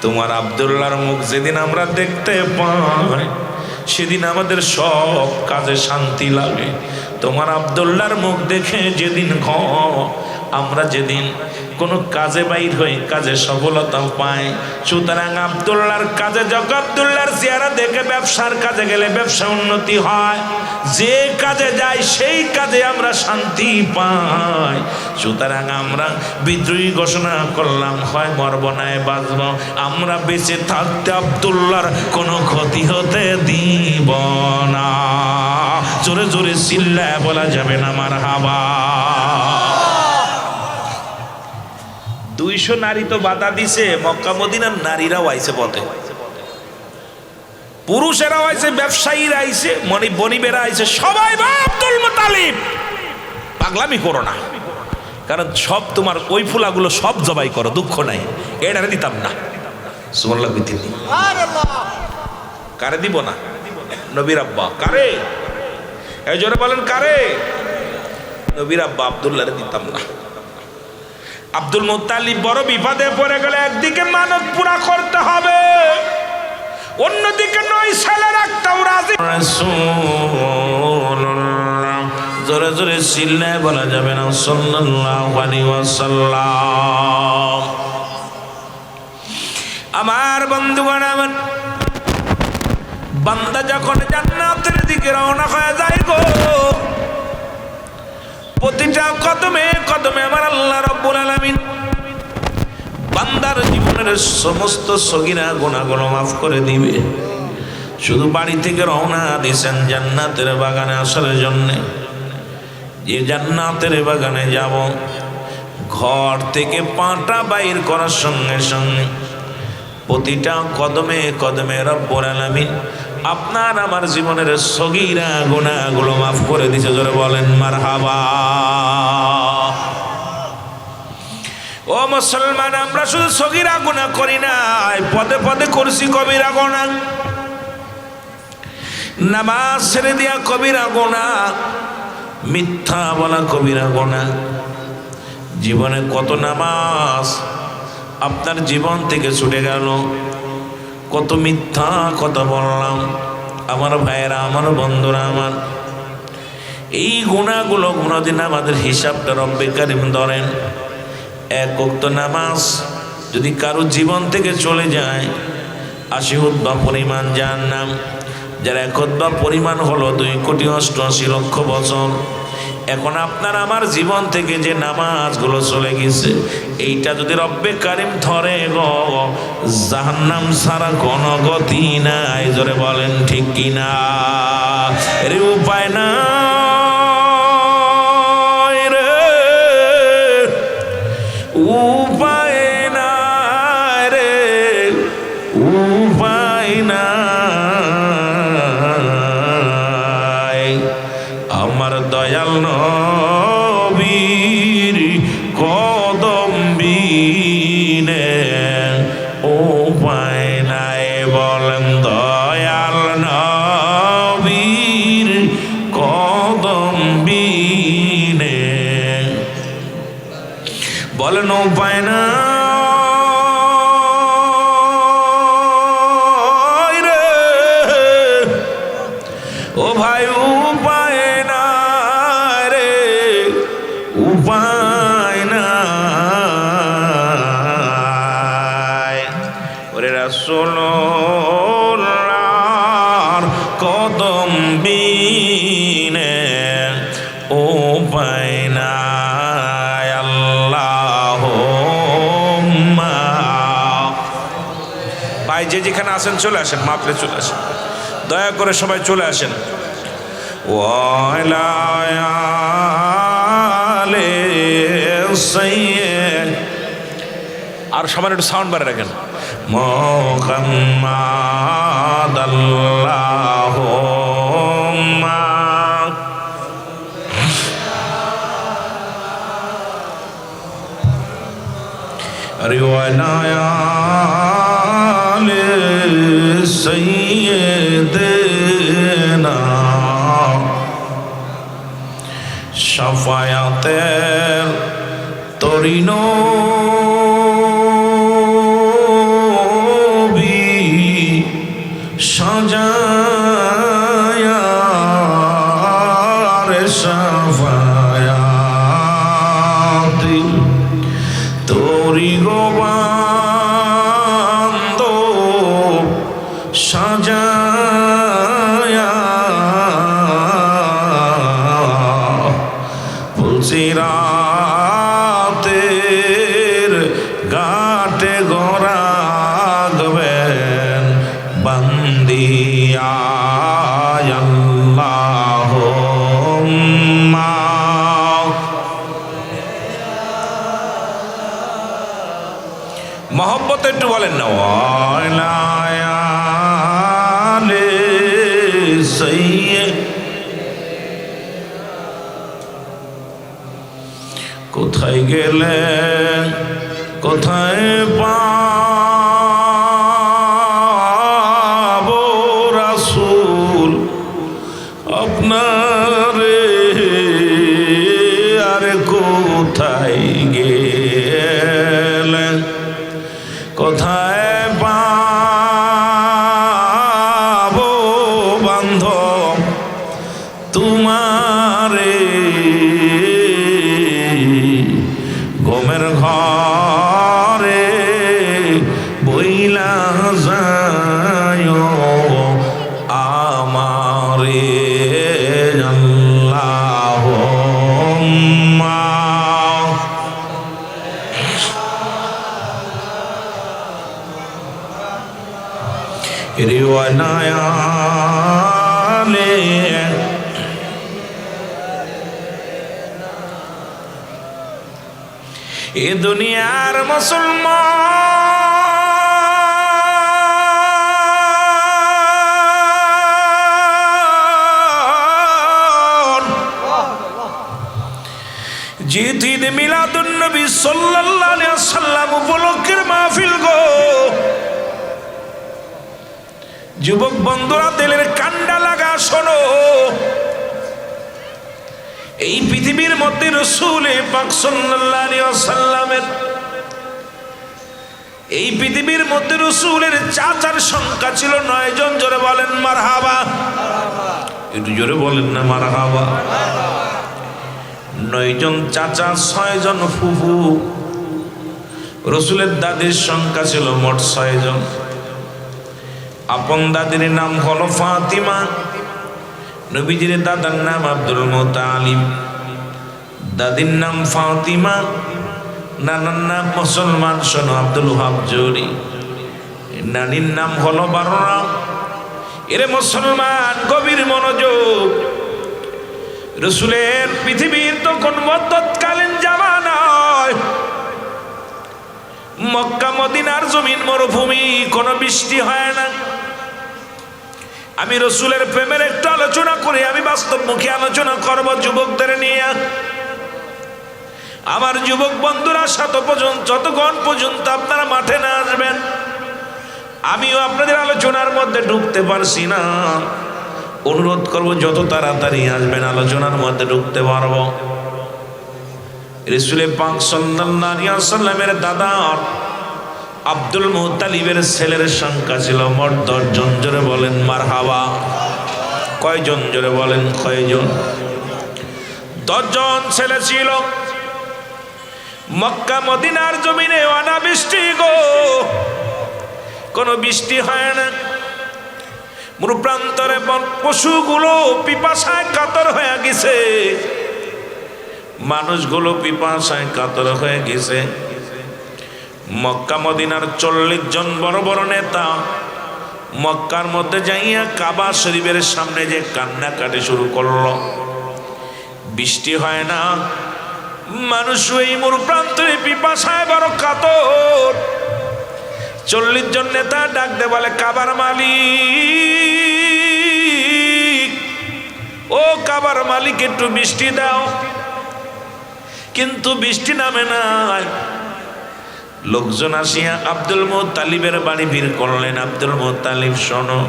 তোমার আব্দুল্লাহর মুখ যেদিন আমরা দেখতে পাই সেদিন আমাদের সব কাজে শান্তি লাগে তোমার আব্দুল্লাহর মুখ দেখে যেদিন আমরা যেদিন কোনো কাজে বাইর হই কাজে সফলতা পাই সুতরাং আব্দুল্লাহর কাজে যখন আব্দুল্লাহর চেহারা দেখে ব্যবসার কাজে গেলে ব্যবসা উন্নতি হয় যে কাজে যাই সেই কাজে আমরা শান্তি পাই সুতরাং আমরা বিদ্রোহী ঘোষণা করলাম হয় মরব না বাঁচব আমরা বেঁচে থাকতে আব্দুল্লাহর কোনো ক্ষতি হতে দিব না জোরে জোরে চিল্লায় বলা যাবে না মারহাবা 200 নারী তো বাধা দিছে মক্কা মদিনার নারীরাও আইছে পথে পুরুষেরাও আইছে ব্যবসায়ীরা আইছে বনিবেরা আইছে সবাই আব্দুল মুত্তালিব পাগলামি করো না কারণ সব তোমার ওই ফুলাগুলো সব জবাই করো দুঃখ নাই এটারে দিতাম না সুবহানাল্লাহ বিতি কারে দিব না নবীর আব্বা কারে এই জোরে বলেন কারে নবীর আব্বা আব্দুল্লাহরে দিতাম না আব্দুল মুত্তালিব বড় বিপদে পড়ে গেলে একদিকে মানত পুরা করতে হবে অন্যদিকে 9 ছেলে রাখতাম রাজি রাসূলুল্লাহ জোরে জোরে চিল্লায় বলা যাবে না সাল্লাল্লাহু আলাইহি ওয়াসাল্লাম আমার বন্ধুগণ আমার বান্দা যখন জান্নাতের দিকে রওনা হয়ে যায় গো প্রতিটা কদমে কদমে আমার আল্লাহ রাব্বুল আলামিন বান্দার জীবনের সমস্ত সগীরা গুনাহগুলো মাফ করে দিবে। শুধু বাড়ি থেকে রওনা দিয়েছেন জান্নাতের বাগানে আসার জন্যে, যে জান্নাতের বাগানে যাব, ঘর থেকে পাটা বাইর করার সঙ্গে সঙ্গে প্রতিটা কদমে কদমে রব্বুল আলামিন আপনার আমার জীবনের সগীরা গুনাহগুলো মাফ করে দিয়েছে। জোরে বলেন মারহাবা। ও মুসলমান, আমরা শুধু সগীরা গুনাহ করি না, পদে পদে করছি কবিরা গুনাহ। নামাজ ছেড়ে দিয়া কবিরা গুনাহ, মিথ্যা বলা কবিরা গুনাহ। জীবনে কত নামাজ আপনার জীবন থেকে ছুটে গেল, কত মিথ্যা কথা বললাম। আমার ভাইয়েরা, আমার বন্ধুরা, আমার এই গুনাহগুলো কোনোদিন আমাদের হিসাবটা রব্বে কারিম ধরেন। এক ওয়াক্ত নামাজ যদি কারো জীবন থেকে চলে যায়, 80 হুতবা পরিমাণ জাহান্নাম, যার 1 হুতবা পরিমাণ হলো 2,88,00,000 বছর। এখন আপনার আমার জীবন থেকে যে নামাজগুলো চলে গেছে, এইটা যদি রব্বে কারিম ধরে গো, জাহান্নাম ছাড়া কোনো গতি নাই। জোরে বলেন ঠিক কিনা? এর উপায় না উপায় নাই রে, উপায় নাই। আমার দয়াল নবীর কদম বিনে উপায় নাই। বলেন দয়াল নবীর কদম বিনে, বলেন উপায় না রে। ও ভাই উপায় না রে, উপায় নাই। ওরে রাসূলুল্লাহর কদম বিনে উপায় নাই। আল্লাহুম্মা। ভাই যে যেখানে আসেন চলে আসেন, মাপলে চলে আসেন, দয়া করে সবাই চলে আসেন। ওয়ালা আলে সাইয়্যিদ, আর সবাই একটু সাউন্ড বাড়িয়ে রাখেন। মুহাম্মাদ আল্লাহুম্মা ওয়ালা আলে সাইয়্যিদিনা শাফায়াতের তরি নবী সাজায়া রে শাফায়াতি তরি গোবান্দব সাজায়া পুলসিরাতের ঘাটে গড়াগবেন বান্দিয়া। আল্লাহুম্মা মহব্বত একটু বলেন না। ওয়ালা আলে সাইয়্যিদ। কোথায় গেলেন, কোথায় পাবো রাসূল আপনারে, আরে কোথায় গেলেন, কোথায় পাবো বান্ধব তোমারে, ঘুমের ঘরে বইলা যায় আমারে। আল্লাহুম্মা রিওয়ানায়ালে এ দুনিয়ার মুসলমান জিদ ঈদ মিলাদুন নবী সাল্লাল্লাহু আলাইহি ওয়াসাল্লাম উপলক্ষের মাহফিল গো। যুবক বন্ধুরা দিলের কান্ডা লাগা শোনো, এই পৃথিবীর মধ্যে রাসূল পাক সাল্লাল্লাহু আলাইহি ওয়াসাল্লামের এই পৃথিবীর মধ্যে রাসূলের চাচার সংখ্যা ছিল 9 জন। জোরে বলেন মারহাবা, একটু জোরে বলেন না মারহাবা। 9 জন চাচা, 6 জন ফুফু। রাসূলের দাদির সংখ্যা ছিল মোট 6 জন। আপন দাদির নাম হলো ফাতিমা, নবীজির দাদার নাম আব্দুল মুত্তালিব, দাদির নাম ফাতিমা, নানার নাম মুসলমান শোনো আব্দুল ওহাব জুরি, নানির নাম হলো বাররা। এরে মুসলমান গভীর মনোযোগ, রাসূলের পৃথিবীর তখন মধ্যকালীন জামানায় মক্কা মদিনার জমিন মরুভূমি, কোনো বৃষ্টি হয় না। আমি রাসূলের প্রেমের একটু আলোচনা করি, আমি বাস্তবমুখী আলোচনা করব যুবকদের নিয়ে। আমার যুবক বন্ধুরা যতক্ষণ পর্যন্ত আপনারা মাঠে না আসবেন, আমিও আপনাদের আলোচনার মধ্যে ঢুকতে পারছি না। অনুরোধ করব যত তাড়াতাড়ি আসবেন আলোচনার মধ্যে ঢুকতে পারবো। রাসূল পাক সাল্লাল্লাহু আলাইহি ওয়াসাল্লামের দাদা আব্দুল মুত্তালিবের ছেলের সংখ্যা ছিল মোট 10 জন। জোরে বলেন মারহাবা। কয়জন? জোরে বলেন কয়জন? 10 জন ছেলে ছিল। মক্কা মদিনার জমিনে অনাবৃষ্টি গো, কোনো বৃষ্টি হয় না। মরুপ্রান্তরে পশুগুলো পিপাসায় কাতর হয়ে গেছে, মানুষগুলো পিপাসায় কাতর হয়ে গেছে। মক্কা মদিনার 40 জন বড় বড় নেতা মক্কার মধ্যে যাইয়া কাবা শরীফের সামনে যে কান্নাকাটি শুরু করলো। বৃষ্টি হয় না, মানুষ এই মরুপ্রান্তরে পিপাসায় বড় কাতর। 40 জন নেতা ডাক দে বলে, কাবার মালিক, ও কাবার মালিক একটু বৃষ্টি দাও। কিন্তু বৃষ্টি নামে না। লোকজন আসিয়া আব্দুল মুত্তালিবের বাড়ি ভিড় করলেন। আব্দুল মুত্তালিব শোনো,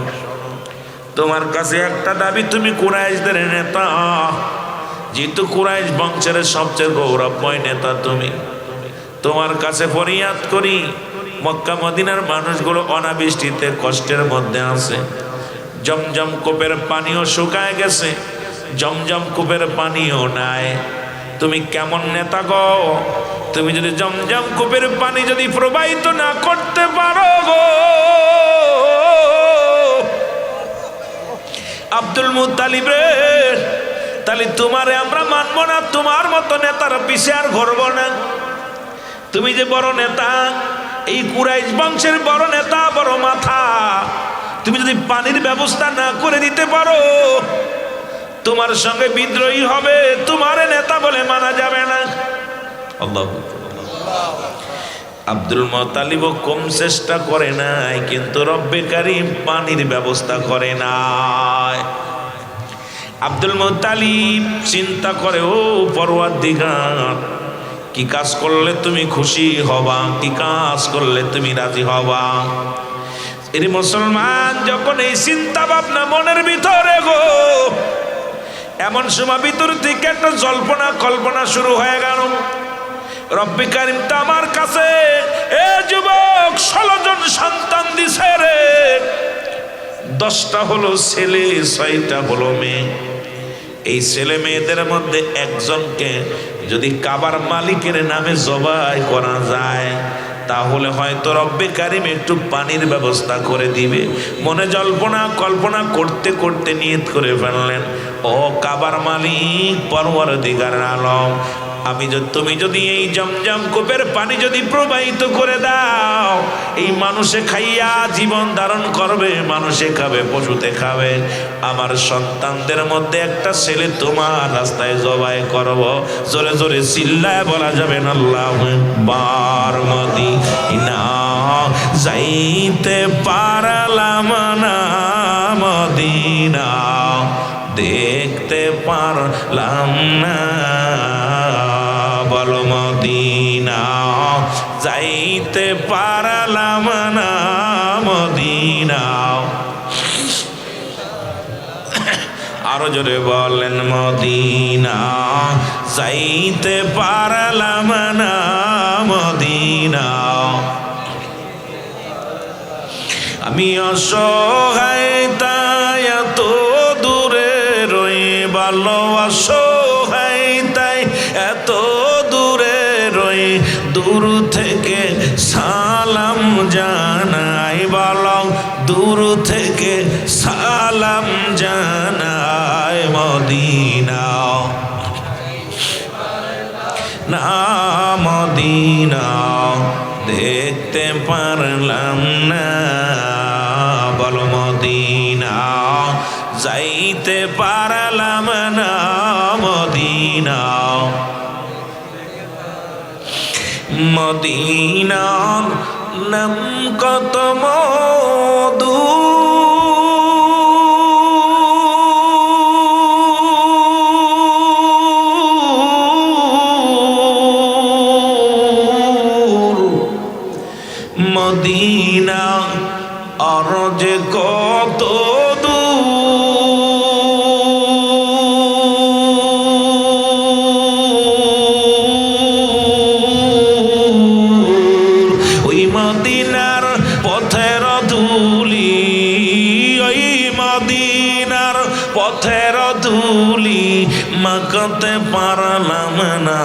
তোমার কাছে একটা দাবি, তুমি কুরাইশদের নেতা, যেহেতু কুরাইশ বংশের সবচেয়ে গৌরবময় নেতা তুমি, তোমার কাছে ফরিয়াদ করি, মক্কা মদিনার মানুষগুলো অনাবৃষ্টিতে কষ্টের মধ্যে আছে। জমজম কূপের পানিও শুকায় গেছে, জমজম কূপের পানিও নাই। তুমি কেমন নেতা গো, তুমি যদি জমজম কূপের পানি যদি প্রবাহিত না করতে পারো গো। আব্দুল মুত্তালিব রে, তাহলে তোমারে আমরা মানব না, তোমার মতো নেতার পিছে আর ঘরব না। তুমি যে বড় নেতা, এই কুরাইশ বংশের বড় নেতা, বড় মাথা, তুমি যদি পানির ব্যবস্থা না করে দিতে পারো, তোমার সঙ্গে বিদ্রোহী হবে, তোমার নেতা বলে মানা যাবে না। আল্লাহ। আব্দুল মুত্তালিব কম চেষ্টা করে নাই, কিন্তু রব্বে কারীম পানির ব্যবস্থা করে নাই। আব্দুল মুত্তালিব চিন্তা করে, ও পরওয়ারদিগার, কি কাজ করলে তুমি খুশি হবা, কি কাজ করলে তুমি রাজি হবা। এর মুসলমান যখন এই চিন্তা ভাবনা মনের ভিতরে গো, এমন সময় ভিতর থেকে একটা জল্পনা কল্পনা শুরু হয়ে গেল। রব্বে কারীম তো আমার কাছে এ যুবক 16 জন সন্তান দিছে রে, 10টা হলো ছেলে, 6টা হলো মেয়ে। এই ছেলে মেয়েদের মধ্যে একজনকে যদি কাবার মালিকের নামে জবাই করা যায়, তাহলে হয়তো রব্বে কারীম একটু পানির ব্যবস্থা করে দিবে। মনে জল্পনা কল্পনা করতে করতে নিয়ত করে ফেললেন, ও কাবার মালিক পরওয়ারদিগার আলম, তুমি যদি এই জমজম কূপের পানি যদি প্রবাহিত করে দাও, এই মানুষে খাইয়া জীবন ধারণ করবে, মানুষে খাবে, পশুতে খাবে। আমার সন্তানদের মধ্যে একটা ছেলে তোমার রাস্তায় জবাই করব। জোরে জোরে চিল্লায় বলা যাবে না আল্লাহু আকবার। মদিনা যাইতে পারলাম না, মদিনা দেখতে পারলাম না, বলো মদিনা যাইতে পারলাম না, মদিনা। আরো জোরে বলেন মদিনা যাইতে পারলাম না, মদিনা। আমি অসহায় তাই এত দূরে রই, ভালো অসহায় তাই এত দূরে রই, দূর থেকে সালাম জানাই, বলো দূর থেকে সালাম জানাই, মদিনা না, মদিনা দেখতে পারলাম না, বলো মদিনা যাইতে পারলাম না, মদিনা। মদিনার নাম কত মধু, মদিনা আর যে কত ওই মদিনার পথের ধুলি, ওই মদিনার পথের ধুলি মাখতে পারলাম না,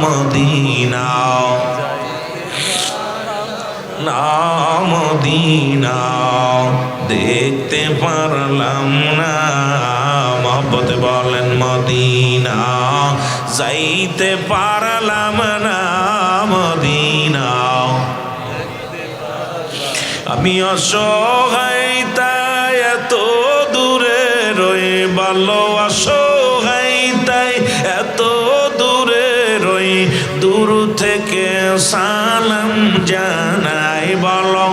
মদিনা না, মদিনা দেখতে পারলাম না। মহব্বতে বলেন মদিনা যাইতে পারলাম না, মদিনা। আমি অসহায় তাই এত দূরে রই, ভালো অসহায় তাই এত দূরে রই, দূর থেকে সালাম জানাই, বলো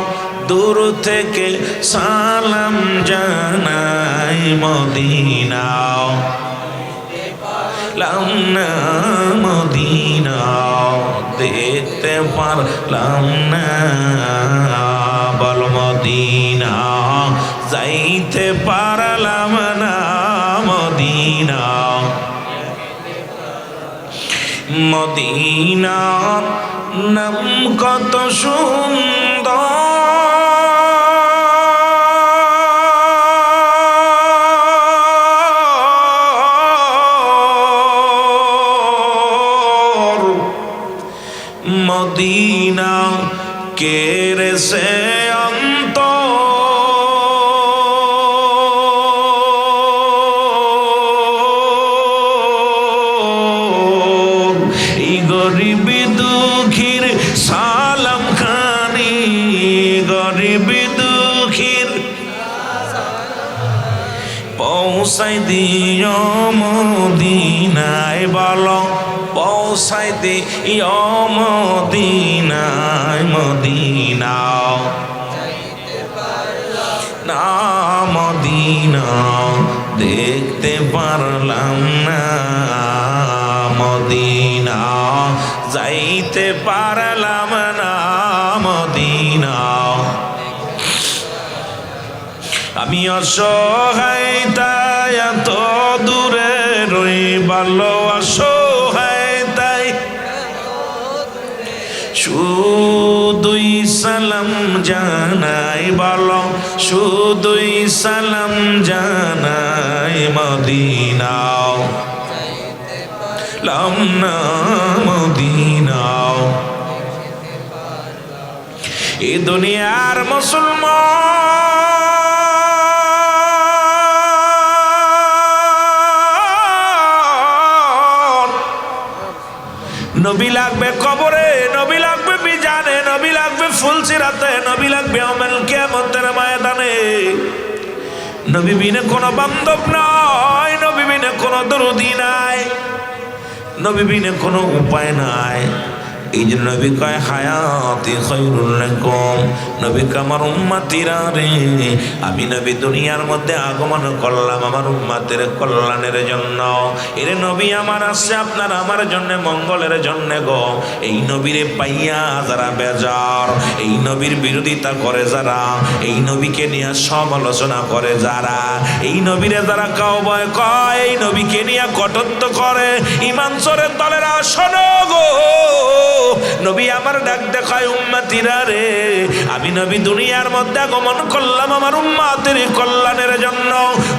দূর থেকে সালাম জানাই, মদিনা লাম না, মদিনা দেখতে পারলাম না, বলো মদিনা যাইতে পারলাম না, মদিনা। মদিনার নাম কত সুন্দর, মদিনা কেড়ে সে অন্ত, এই গরিব দুঃখীর সালাম খানি, গরিব দুঃখীর পৌঁছাই দিও মদিনায়, বলো পৌঁছাই দিও মদিনায়, মদিনা না, মদিনা দেখতে পারলাম না, মদিনা যাইতে পারলাম না, মদিনা। আমি অসহায় তাই এত দূরে রই, ভালো অসহায় তাই শুধুই সালাম জানাই, বলো শুধুই সালাম জানাই, মদিনা লাম না, মদিনা। এ দুনিয়ার মুসলমান লাগবে কবরে, নবী লাগবে মিজানে, নবী লাগবে ফুলসিরাতে, নবী লাগবে ইয়াউমুল কিয়ামতের ময়দানে। নবী বিনে কোনো বান্ধব নাই, নবী বিনে কোনো দরদি নাই, নবী বিনে কোনো উপায় নাই। এই জন্য নবী কয় হায়াতি খায়রুল লাকুম, নবী আমার উম্মতিরা রে, আমি নবী দুনিয়ার মধ্যে আগমন করলাম আমার উম্মতের কল্যাণের জন্য। এর নবী আমার আসছে আপনার আমার জন্য মঙ্গলের জন্য গো। এই নবীরে পাইয়া যারা বেজার, এই নবীর বিরোধিতা করে যারা, এই নবীকে নিয়ে সমালোচনা করে যারা, এই নবীরে যারা কাউ ভয় কয়, এই নবীকে নিয়ে কটুত্ব করে, ইমান চোরের দলেরা শোনো গো, নবী আমার ডাক দেখায় উম্মতিরা রে, আমি নবী দুনিয়ার মধ্যে আগমন করলাম আমার উম্মতের কল্যাণের জন্য।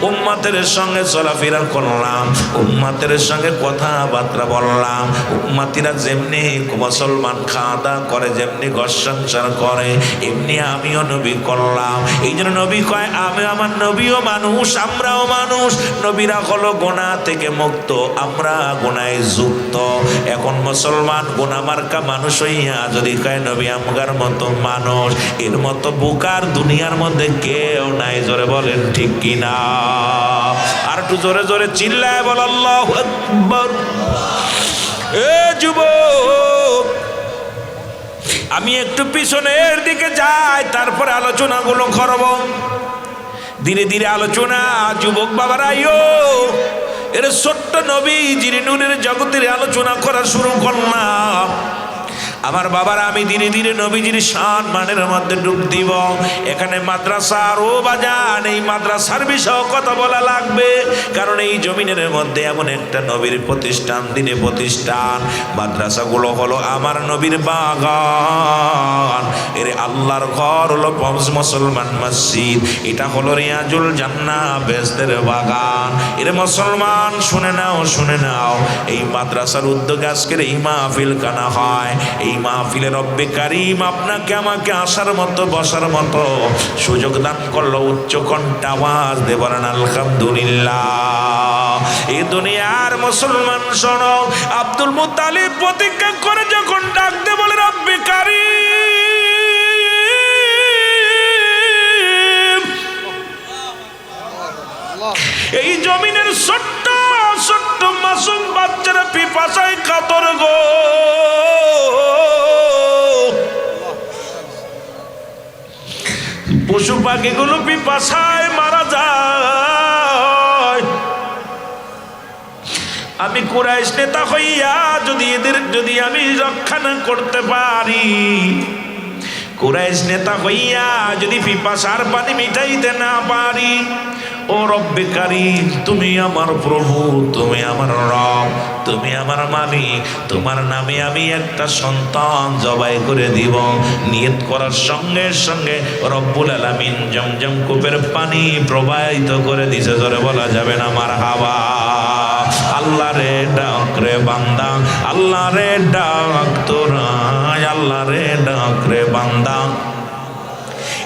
উম্মতের সঙ্গে চলাফেরা করলাম, উম্মতের সঙ্গে কথাবার্তা বললাম, উম্মতিরা যেমনি মুসলমান খাওয়া দাওয়া করে, যেমনি ঘর সংসার করে, এমনি আমিও নবী করলাম। এই জন্য নবী কয় আমি আমার নবীও মানুষ, আমরাও মানুষ। নবীরা হলো গুনাহ থেকে মুক্ত, আমরা গুনাহে যুক্ত। এখন মুসলমান গুনাহ মার্কা মানুষ হইয়া যদি কয় নবী আমগার মতো মানুষ, এর মতো বুকার দুনিয়ার মধ্যে কেউ নাই। জোরে বলেন ঠিক কিনা? আর একটু জোরে জোরে চিল্লায় বল আল্লাহু আকবার। এ যুবক, আমি একটু পিছনের দিকে যাই, তারপরে আলোচনাগুলো করব। ধীরে ধীরে আলোচনা। যুবক বাবারা আইও, এর ছোট্ট নবী যিনি নূরের জগতের আলোচনা করা শুরু করলাম। আমার বাবারা, আমি ধীরে ধীরে নবীজির শান মানের মধ্যে ডুব দিব। এখানে মাদ্রাসার ও বাজান, এই মাদ্রাসার বিষয়ে কথা বলা লাগবে, কারণ এই জমিনের মধ্যে এমন একটা নবীর প্রতিষ্ঠান, দিনে প্রতিষ্ঠান। মাদ্রাসাগুলো হলো আমার নবীর বাগান। এর আল্লাহর ঘর হলো মুসলমান মসজিদ, এটা হলো রিয়াজুল জান্নাহ, বেহেশতের বাগান। এর মুসলমান শুনে নাও, শুনে নাও, এই মাদ্রাসার উদ্যোগে আজকের এই মাহফিল কানা হয়। এই মাহফিলে রব্বে কারীম আপনাকে আমাকে আসার মতো বসার মতো সুযোগ দান করলো। উচ্চ কণ্ঠে আওয়াজ দিয়ে বলেন আলহামদুলিল্লাহ। এই দুনিয়ার মুসলমান শোনো, আব্দুল মুত্তালিব প্রতিজ্ঞা করে যখন ডাক দিয়ে বলে রব্বে কারীম, এই জমিনের ছোট্ট ছোট্ট মাসুম বাচ্চারা পিপাসায় কাতর গো, পশু পাখিগুলো পিপাসায় মারা যায়। আমি কুরাইশ নেতা হইয়া যদি আমি রক্ষা না করতে পারি, কুরাইশ নেতা হইয়া যদি পিপাসার পানি মিটাইতে না পারি, ও রব্বে কারীম, তুমি আমার প্রভু, তুমি আমার রব, তুমি আমার মালিক, তোমার নামে আমি একটা সন্তান জবাই করে দিব। নিয়ত করার সঙ্গে সঙ্গে রব্বুল আলামিন জমজম কূপের পানি প্রবাহিত করে দিছে। জোরে বলা যাবে না মারহাবা। আল্লাহ রে ডাক রে বান্দা, আল্লাহ রে ডাক তোরা, আল্লাহ রে ডাক রে বান্দা।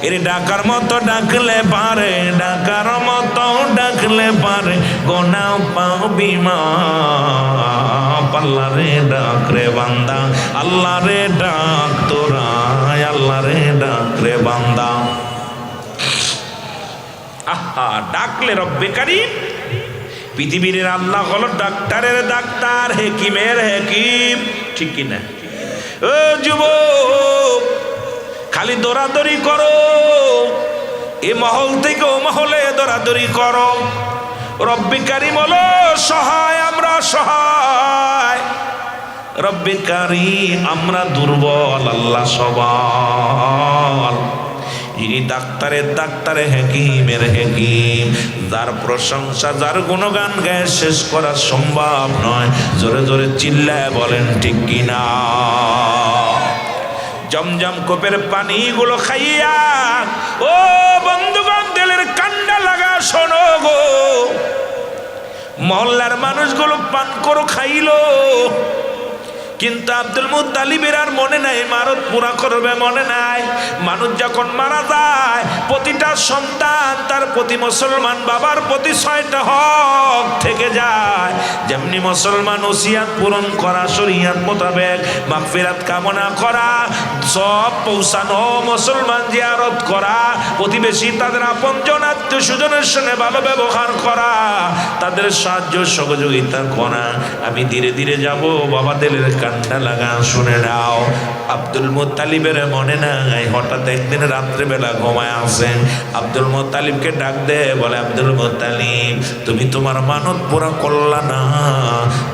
এর ডাকার মতো ডাকলে পারে, ডাকার মতো ডাকলে পারে, গোনাও পাবি মাপ। আল্লাহ রে ডাক রে বান্দা, আল্লাহ রে ডাক তোরা, আল্লাহ রে ডাক রে বান্দা। আহা, ডাকলে রব্বে কারীম। পৃথিবীর আল্লাহ হলো ডাক্তারের ডাক্তার, হেকিমের হেকিম, ঠিক কিনা? ও যুবক, খালি দৌড়াদৌড়ি করো, এ মহল থেকে ও মহলে দৌড়াদৌড়ি করো। রব্বে কারীম হলো সহায়, আমরা সহায়। রব্বে কারীম, আমরা দুর্বল, আল্লাহ সবল। যিনি ডাক্তারের ডাক্তারে, হেকিমের হেকিম, যার প্রশংসা, যার গুণগান গায়ে শেষ করা সম্ভব নয়। জোরে জোরে চিল্লায় বলেন ঠিক কিনা? জমজম কূপের পানিগুলো খাইয়া ও বন্ধুগণ দিলের কান্ডা লাগা শোনো গো, মহল্লার মানুষগুলো পান করো খাইলো, কিন্তু আব্দুল মুত্তালিবের আর মনে নাই মানত পুরা করবে, মনে নাই। মানুষ যখন মারা যায় প্রতিটা সন্তান তার প্রতি মুসলমান বাবার প্রতি 6টা হক থেকে যায়। যেমনি মুসলমান ওসিয়াত পূরণ করা, শরীয়ত মোতাবেক মাগফিরাত কামনা করা, সব পৌঁছানো, মুসলমান জিয়ারত করা, প্রতিবেশী তাদের আপনজন আত্মীয় স্বজনের সঙ্গে ভালো ব্যবহার করা, তাদের সাহায্য সহযোগিতা করা। আমি ধীরে ধীরে যাব, বাবা দিলের কান্না লাগা শুনে নাও। আব্দুল মুত্তালিবের মনে নাই, হঠাৎ একদিন রাত্রেবেলা ঘুমায় আসেন, আব্দুল মুত্তালিবকে ডাক দে, বলে আব্দুল মুত্তালিব তুমি তোমার মানত পুরা করলা না,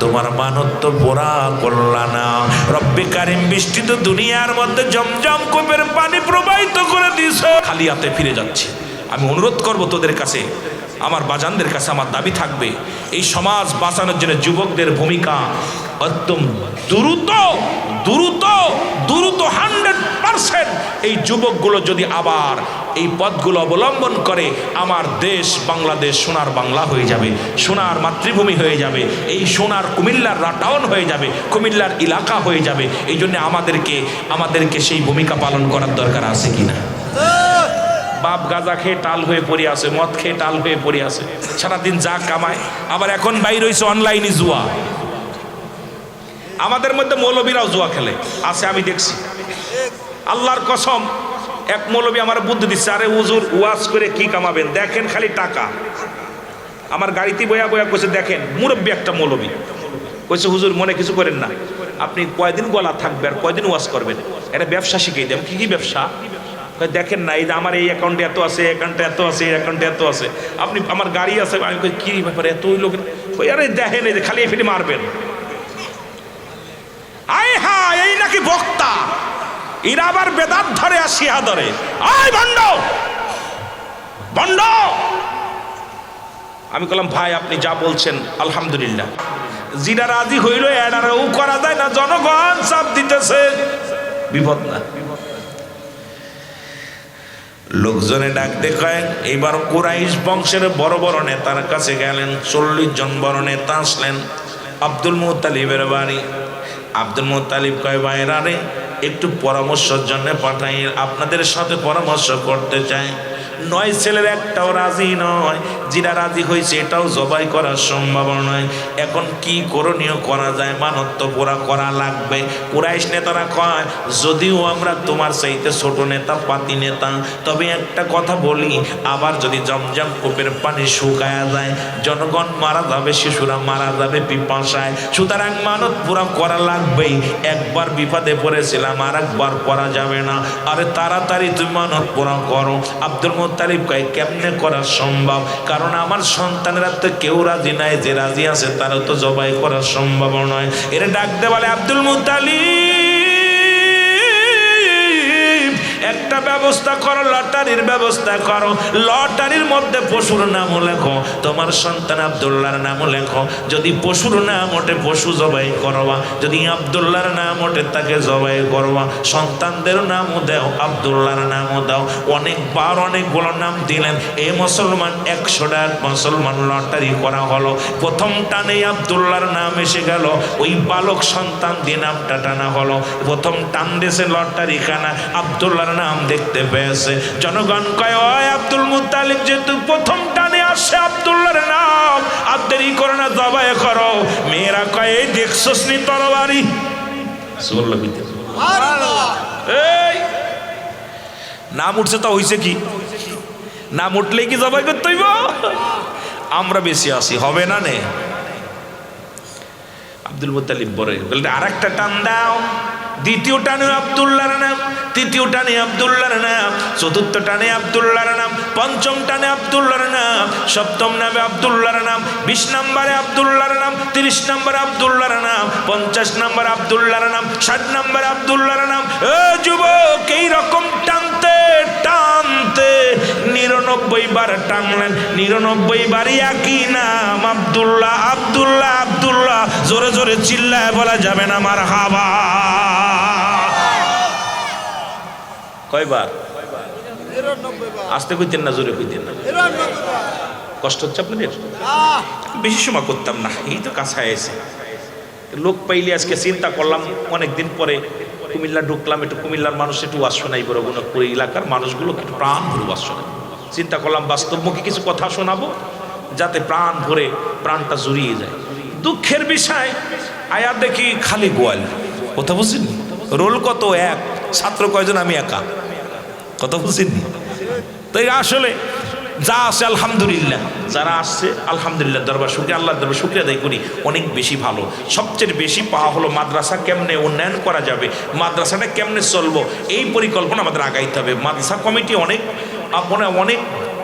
তোমার মানত তো পুরা করলা না। রব্বে কারিম বৃষ্টিত দুনিয়ার মধ্যে জমজম কূপের পানি প্রবাহিত করে দিয়েছ, খালি হাতে ফিরে যাচ্ছে। আমি অনুরোধ করব তোদের কাছে, আমার বাজানদের কাছে আমার দাবি থাকবে, এই সমাজ বাঁচানোর জন্য যুবকদের ভূমিকা একদম দ্রুত দ্রুত দ্রুত 100%। এই যুবকগুলো যদি আবার এই পথগুলো অবলম্বন করে, আমার দেশ বাংলাদেশ সোনার বাংলা হয়ে যাবে, সোনার মাতৃভূমি হয়ে যাবে, এই সোনার কুমিল্লার টাউন হয়ে যাবে, কুমিল্লার এলাকা হয়ে যাবে। এই জন্য আমাদেরকে সেই ভূমিকা পালন করার দরকার আছে কিনা? বাপ গাঁজা খেয়ে টাল হয়ে পড়ে আছে, মদ খেয়ে টাল হয়ে পড়ে আছে, সারাদিন যা কামায়, আবার এখন বাইর হয়েছে অনলাইনে জুয়া। আমাদের মধ্যে মৌলবীরাও জুয়া খেলে আছে, আমি দেখছি। আল্লাহর কসম, এক মৌলবী আমার বুদ্ধি দিচ্ছে, আরে হুজুর ওয়াজ করে কি কামাবেন, দেখেন খালি টাকা। আমার গাড়িতে বয়া বয়া কইছে, দেখেন মুরব্বী একটা মৌলবী কইছে, হুজুর মনে কিছু করেন না, আপনি কয়দিন গলা থাকবে আর কয়দিন ওয়াজ করবেন, এটা ব্যবসা শিখিয়ে দেন। কি ব্যবসা? দেখেন না, এই যে আমার এই অ্যাকাউন্টে এত আছে, অ্যাকাউন্টে এত আছে, এই অ্যাকাউন্টে এত আছে, আপনি আমার গাড়ি আছে। আমি কই কি ব্যাপারে এত লোক? আরে দেখেন এই যে খালি ফিরে মারবেন। আয় হা, এই নাকি বক্তা, এরা আবার বেদাত ধরে আর শিয়া ধরে। আয় ভণ্ড ভণ্ড। আমি বললাম ভাই আপনি যা বলছেন আলহামদুলিল্লাহ, জিরা রাজি হইল এডারও করা যায় না, জনগণ চাপ দিতেছে, বিপদ না। লোকজনে ডাক দেখায়, এইবার কুরাইশ বংশের বড় বড় নেতার কাছে গেলেন, 40 জন বড় নেতা আসলেন আব্দুল মুত্তালিবের বাড়ি। আব্দুল মুত্তালিব কয়, ভাইরা রে একটু পরামর্শের জন্য পাঠাই, আপনাদের সাথে পরামর্শ করতে চাই। 9 ছেলের একটাও রাজি নয়, যেটা রাজি হয়েছে এটাও জবাই করার সম্ভব নয়। এখন কি করণীয় করা যায়? মানত তো পুরা করা লাগবে। কুরাইশ নেতারা কয়, যদিও আমরা তোমার চাইতে ছোট নেতা, পাতি নেতা, তবে একটা কথা বলি, আবার যদি জমজম কূপের পানি শুকায়া যায়, জনগণ মারা যাবে, শিশুরা মারা যাবে পিপাসায়, সুতরাং মানত পুরা করা লাগবেই। একবার বিপদে পড়েছিলাম, আর একবার করা যাবে না। আরে তাড়াতাড়ি তুমি মানত পুরা করো। আব্দুল মুত্তালিব কয়, কেমনে করা সম্ভব? কারণ আমার সন্তানেরা তো কেউ রাজি নাই, যে রাজি আছে তারা তো জবাই করা সম্ভব নয়। এর ডাক দে বলে, আব্দুল মুত্তালিব একটা ব্যবস্থা করো, লটারির ব্যবস্থা করো, লটারির মধ্যে পশুর নাম লেখো, তোমার সন্তান আব্দুল্লাহর নাম লেখো। যদি পশুর নাম ওঠে পশু জবাই করবা, যদি আব্দুল্লাহর নাম ওঠে তাকে জবাই করবা। সন্তানদের নামও দাও, আব্দুল্লাহর নামও দাও। অনেকবার অনেকগুলো নাম দিলেন। এই মুসলমান 100টা মুসলমান লটারি করা হলো। প্রথম টানে আব্দুল্লাহর নাম এসে গেল, ওই বালক সন্তান দিয়ে নামটা টানা হলো। প্রথম টান দিয়েছে লটারি খানা, আব্দুল্লাহর নাম দেখতে পেয়েছে। জনগণ কয়, ওই আব্দুল মুত্তালিব যেহেতু প্রথম টানে আসে আব্দুল্লাহর নাম, আর দেরি করো না, জবাই করো। মেয়েরা কয়, এই দেখছস নি তরবারি? এই নাম উঠছে তা হইছে কি? নাম উঠলে কি জবাই করতে হইব? আমরা বেশি আসি, হবে না নে? আব্দুল মুত্তালিব বলে, আর একটা টান দাও। দ্বিতীয় টানে আব্দুল্লাহর নাম, তৃতীয় টানে আব্দুল্লাহর নাম, চতুর্থ টানে আব্দুল্লাহর নাম, পঞ্চম টানে আব্দুল্লাহর নাম, সপ্তম নামে আব্দুল্লাহর নাম, 20 নম্বরে আব্দুল্লাহর নাম, 30 নম্বরে আব্দুল্লাহর নাম, 50 নম্বর আব্দুল্লাহর নাম, 60 নম্বরে আব্দুল্লাহর নাম। ও যুবক, এইরকম টানতে টানতে 99 বার টানলেন। 99 বারই একই নাম, আব্দুল্লাহ আব্দুল্লাহ আব্দুল্লাহ। জোরে জোরে চিল্লায় বলা যাবে না মারহাবা? কয়বার? আসতে কইতেন না, জোরে কইতেন না? কষ্ট হচ্ছে আপনাদের? বেশি সময় করতাম না, এই তো কাছায় এসে লোক পাইলে আজকে চিন্তা করলাম অনেকদিন পরে কুমিল্লা ঢুকলাম, একটু কুমিল্লার মানুষ একটু ওয়াজ শোনাই বড় গুণপুর এলাকার মানুষগুলো একটু প্রাণ ভরে ওয়াজ শোনাই। চিন্তা করলাম বাস্তবমুখী কিছু কথা শোনাবো যাতে প্রাণ ভরে প্রাণটা জুড়িয়ে যায়। দুঃখের বিষয় আয়া দেখি খালি গোয়াল, কথা বুঝিনি রোল কত এক, ছাত্র কয়জন, আমি একা, কথা বুঝিনি। তাই আসলে যা আছে আলহামদুলিল্লাহ, যারা আসছে আলহামদুলিল্লাহ দরবার শুকরিয়া, আল্লাহর দরবার শুকরিয়া আদায় করি, অনেক বেশি ভালো। সবচেয়ে বেশি পাওয়া হলো মাদ্রাসা কেমনে উন্নয়ন করা যাবে, মাদ্রাসাটা কেমনে চলবো, এই পরিকল্পনা আমাদের আগাইতে হবে। মাদ্রাসা কমিটি অনেক অনেক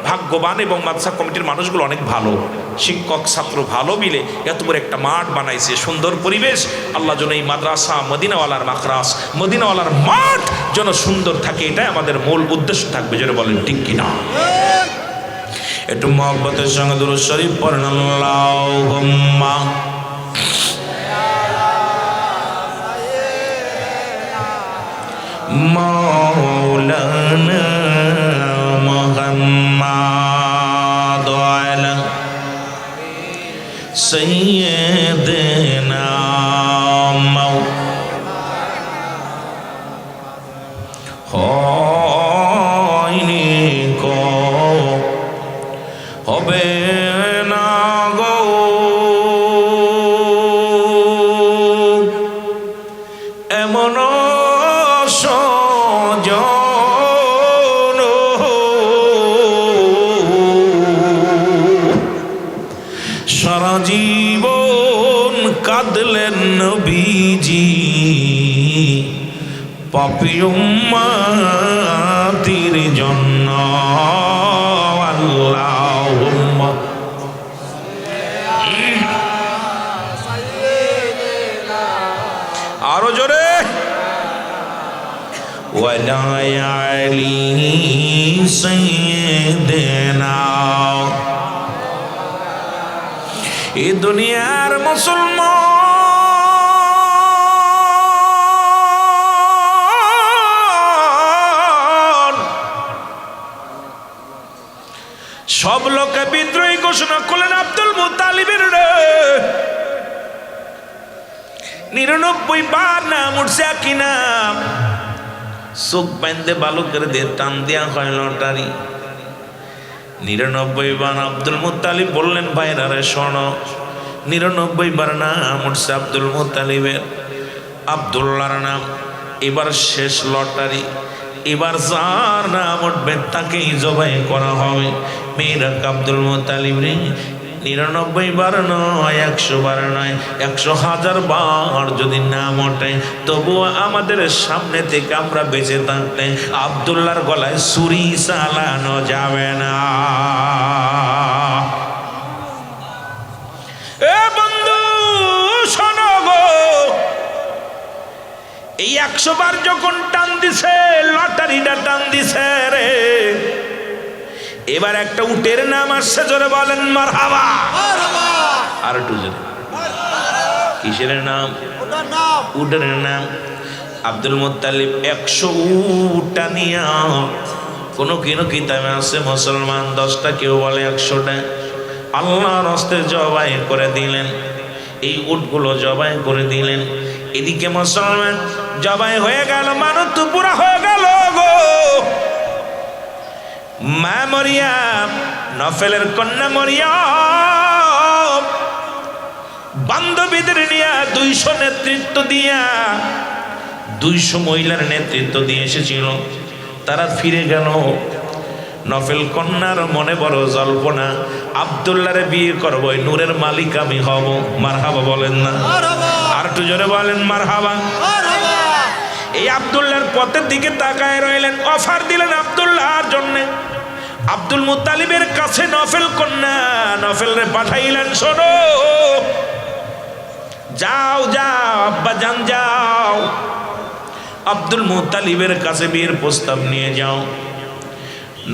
ভাগ্যবান এবং মাদ্রাসা কমিটির মানুষগুলো অনেক ভালো, শিক্ষক ছাত্র ভালো মিলে এত বড় একটা মাঠ বানাইছে, সুন্দর পরিবেশ। আল্লাহ যেন এই মাদ্রাসা মদিনাওয়ালার মাখরাস, মদিনাওয়ালার মাঠ যেন সুন্দর থাকে, এটাই আমাদের মূল উদ্দেশ্য থাকবে, যেন বলেন ঠিক কিনা। একটু মহব্বতের সঙ্গে দুরূদ শরীফ পড়েন, আল্লাহুম্মা মাওলানা মুহাম্মাদ আলা সাইয়্যিদিনা হবে না গো এমন সজন, সারা জীবন কাঁদলেন নবীজি পাপী উম্মতির জন্য। আল্লাহুম্মা আরো জোরে ওয়ালা আলি সাইয়্যিদিনা। এই দুনিয়ার মুসলমান সব লোকে বিদ্রোহী ঘোষণা করলেন আব্দুল মুত্তালিবের 99 বার নাম উঠছে কিনা, চোখ বান্ধে বালকের দিয়ে টান দেওয়া হয় লটারি। 99 বার আব্দুল মুত্তালিব বললেন, ভাইরা রে শোনো, 99 বার নাম উঠছে আব্দুল মুত্তালিবের, আব্দুল্লাহর নাম। এবার শেষ লটারি, এবার যার নাম উঠবে তাকেই জবাই করা হবে। মেয়েরা আব্দুল মুত্তালিব রে 99 বার নয়, 100 বার নয়, 100,000 বার যদি নাম ওঠে, তবুও আমাদের সামনে থেকে আমরা বেঁচে থাকতে আব্দুল্লাহর গলায় ছুরি চালানো যাবে না। এ বন্ধু শোনো গো, এই 100 বার যখন টান দিছে, লটারিটা টান দিছে রে, এবার একটা উটের নাম আসছে, জোরে বলেন মারহাবা। আর একটু জোরে, কিসের নাম? উটের নাম। আব্দুল মুত্তালিব 100 উটটা নিয়া, কোনো কিতাবে আছে মুসলমান 10টা, কেউ বলে 100টা, আল্লাহর হস্তে জবাই করে দিলেন। এই উটগুলো জবাই করে দিলেন। এদিকে মুসলমান জবাই হয়ে গেল, মানুষ তো পুরা হয়ে গেল গো। মা মরিয়ম, নফলের কন্যা মরিয়ম বান্ধবীদের নিয়ে 200 নেতৃত্ব দিয়া, 200 মহিলার নেতৃত্ব দিয়ে এসেছিল। তারা ফিরে গেল। নফল কন্যার মনে বড় জল্পনা, আব্দুল্লাহরে বিয়ে করবো, নূরের মালিক আমি হব। মারহাবা বলেন না? আর একটু জোরে বলেন মারহাবা। এই আব্দুল্লাহর পথের দিকে তাকায় রইলেন, অফার দিলেন আব্দুল্লাহর জন্য। আব্দুল মুত্তালিবের কাছে নফল কন্যা নফলরে পাঠাইলেন, শোনো, যাও যাও আব্বা জান যাও, আব্দুল মুত্তালিবের কাছে বিয়ের প্রস্তাব নিয়ে যাও।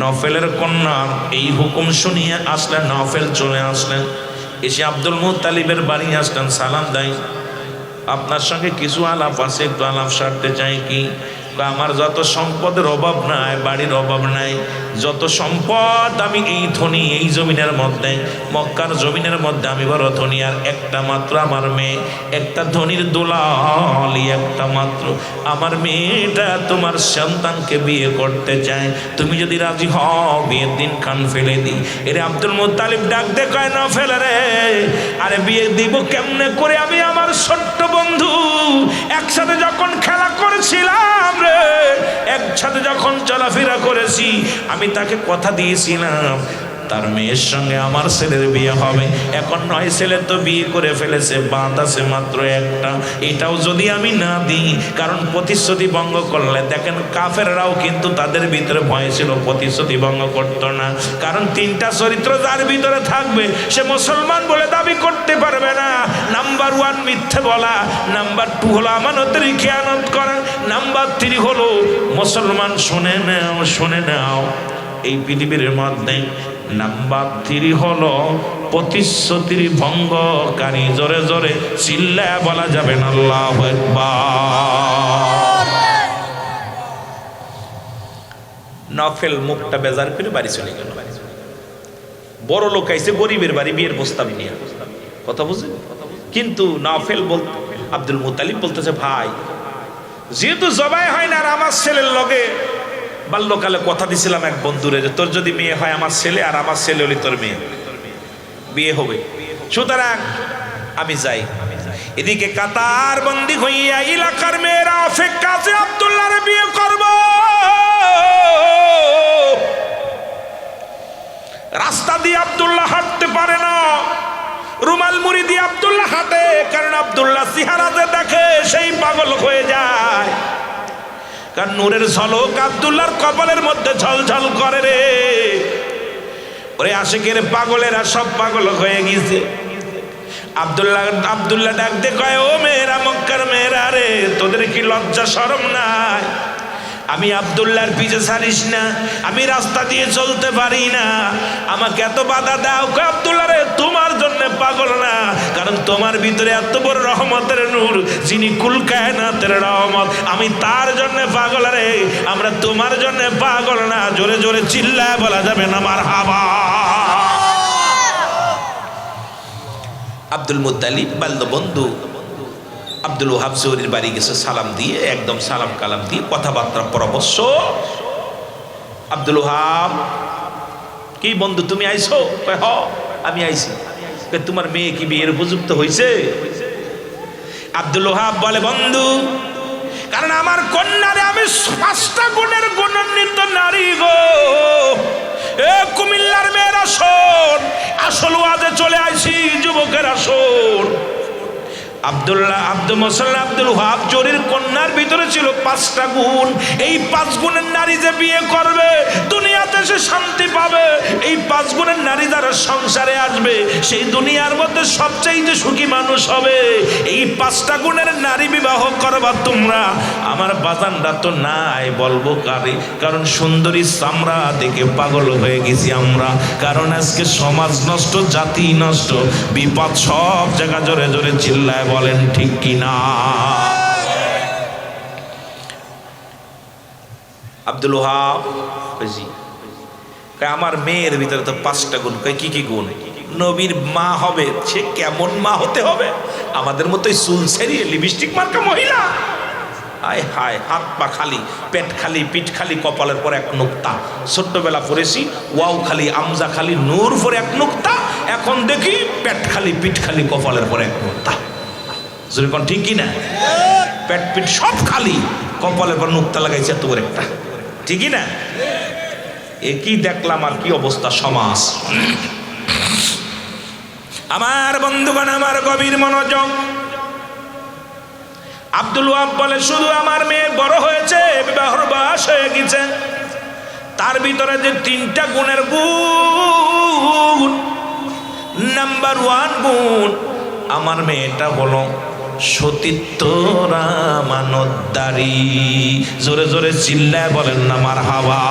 নফলের কন্যার এই হুকুম শুনিয়ে আসলেন, নফল চলে আসলেন, এসে আব্দুল মুত্তালিবের বাড়ি আসলেন, সালাম দেয়, আপনার সঙ্গে কিছু আলাপ আছে, একটু আলাপ সারতে চাই। কি? আমার যত সম্পদের অভাব নাই, বাড়ির অভাব নাই, যত সম্পদ আমি এই ধনী এই জমিনের মধ্যে, মক্কার জমিনের মধ্যে আমি বড় ধনী। আর একটা মাত্র আমার মেয়ে, একটা ধনীর দুলালি একটা মাত্র আমার মেয়েটা তোমার সন্তানকে বিয়ে করতে চায়, তুমি যদি রাজি হও বিয়ের দিন খান ফেলে দিই। এরে আব্দুল মুত্তালিব ডাক দে কয় না ফেলে রে, আরে বিয়ে দিব কেমনে করে? আমি আমার ছোট্ট বন্ধু একসাথে যখন খেলা করেছিলাম রে, একসাথে যখন চলাফেরা করেছি, আমি তাকে কথা দিয়েছিলাম তার মেয়ের সঙ্গে আমার ছেলের বিয়ে হবে। এখন 9 ছেলে তো বিয়ে করে ফেলেছে, বাদ আছে মাত্র একটা। এটাও যদি আমি না দিই, কারণ প্রতিশ্রুতি ভঙ্গ করলে দেখেন কাফেররাও কিন্তু তাদের ভিতরে ভয় ছিল, প্রতিশ্রুতি ভঙ্গ করতো না। কারণ 3টা চরিত্র যার ভিতরে থাকবে সে মুসলমান বলে দাবি করতে পারবে না। নাম্বার 1 মিথ্যে বলা, নাম্বার 2 হলো আমানতের খেয়ানত করা, নাম্বার 3 হলো মুসলমান। শুনে নাও এই পৃথিবীর মধ্যে নাম্বার 3 হলো প্রতিশ্রুতির ভঙ্গকারী। জোরে জোরে চিল্লায়া বলা যাবে না আল্লাহু আকবার। নফেল মুখটা বেজার করে বাড়ি চলে গেল। বড় লোক আইছে গরিবের বাড়ি বিয়ের প্রস্তাব নিয়ে, কথা বুঝলেন? কিন্তু নফেল আব্দুল মুত্তালিব বলতেছে, ভাই যেহেতু জবাই হয় না, আর আমার ছেলের লগে বাল্যকালে কথা দিছিলাম এক বন্ধুরে যে তোর যদি মেয়ে হয় আমার ছেলে, আর আমার ছেলে হলে তোর মেয়ে বিয়ে হবে, সুতরাং আমি যাই। এদিকে কাতার বন্দি হইয়া এলাকার মেয়েরা অপেক্ষা আছে আব্দুল্লাহর বিয়ে করব। রাস্তা দিয়ে আব্দুল্লাহ হাঁটতে পারে না, রুমাল মুড়ি দিয়ে আব্দুল্লাহ হাঁটে, কারণ আব্দুল্লাহ চেহারা যে দেখে সেই পাগল হয়ে যায়। কারণ নূরের ঝলক আব্দুল্লাহর কপালের মধ্যে ঝলঝল করে রে। ওরে আশিকের পাগলেরা সব পাগল হয়ে গেছে। আব্দুল্লাহ ডাক দে কয়, ও মেয়েরা, মক্কার মেয়েরা রে, তোদের কি লজ্জা শরম নাই? আমি আব্দুল্লাহর পিছে ছাড়িস না, আমি রাস্তা দিয়ে চলতে পারি না, আমাকে এত বাধা দাও। আব্দুল্লাহ রে, তোমার জন্য পাগল না, কারণ তোমার ভিতরে এত বড় রহমতের নূর, যিনি কুল কায়নাতের রহমত, আমি তার জন্য পাগল রে, আমরা তোমার জন্য পাগল না। জোরে জোরে চিল্লায় বলা যাবে না মারহাবা। আব্দুল মুত্তালিব বাল্য বন্ধু আব্দুল ওহাব জহুরীর বাড়ি গেছে, সালাম দিয়ে, একদম সালাম কালাম দিয়ে কথাবার্তা পরামর্শ। আব্দুল ওহাব, কি বন্ধু তুমি আইছো? হ আমি আইছি। তোমার মেয়ে কি বিয়ের উপযুক্ত হয়েছে? আব্দুল ওহাব বলে, বন্ধু, কারণ আমার কন্যারে আমি 5টা গুণের গুণান্বিত নারী গো। এ কুমিল্লার মেয়েরা শোন, আসল ওয়াজে চলে আইছি, যুবকেরা শোন। আব্দুল ওহাব জহুরীর কন্যার ভিতরে ছিল 5টা গুণ। এই 5 গুণের নারী যে বিয়ে করবে দুনিয়াতে সে শান্তি পাবে। এই 5 গুণের নারী যারা সংসারে আসবে সেই দুনিয়ার মধ্যে সবচেয়ে সুখী মানুষ হবে। এই 5টা গুণের নারী বিবাহ করবা তোমরা। আমার বাজানরা তো নাই, বলবো কারে? কারণ সুন্দরী চামড়া দেখে পাগল হয়ে গেছি আমরা। কারণ আজকে সমাজ নষ্ট, জাতি নষ্ট, বিপদ সব জায়গা। জোরে জোরে চিল্লায় বলেন ঠিক কিনা? আব্দুল ওহাব আমার মেয়ের ভিতরে তো 5টা গুণ। কি কি গুণ? নবীর মা হবে, সে কেমন মা হতে হবে? আমাদের মতোই চুল ছেড়িয়ে লিপস্টিক মার্কা মহিলা? আয় হায়, হাত পা খালি, পেট খালি, পিঠ খালি, কপালের পর 1 নুক্তা। ছোট্টবেলা পড়েছি ওয়াও খালি, আমজা খালি, নূর পরে 1 নুক্তা। এখন দেখি পেট খালি, পিঠ খালি, কপালের পর 1 নুক্তা। যেরকম ঠিক কিনা? পেট পিঠ সব খালি, কপালের পর নুক্তা লাগাইছে এত বড় একটা, ঠিকই না? একই দেখলাম আর কি অবস্থা সমাজ। আমার বন্ধুগণ, আমার গভীর মনোযোগ। আব্দুল ওহাব বলে, শুধু আমার মেয়ে বড় হয়েছে, বিবাহর বয়স হয়ে গেছে, তার ভিতরে যে 3টা গুণের গুণ, নাম্বার 1 গুণ, আমার মেয়েটা হলো সতীত্বর আমানতদারি। জোরে জোরে চিল্লায় বলেন না মারহাবা।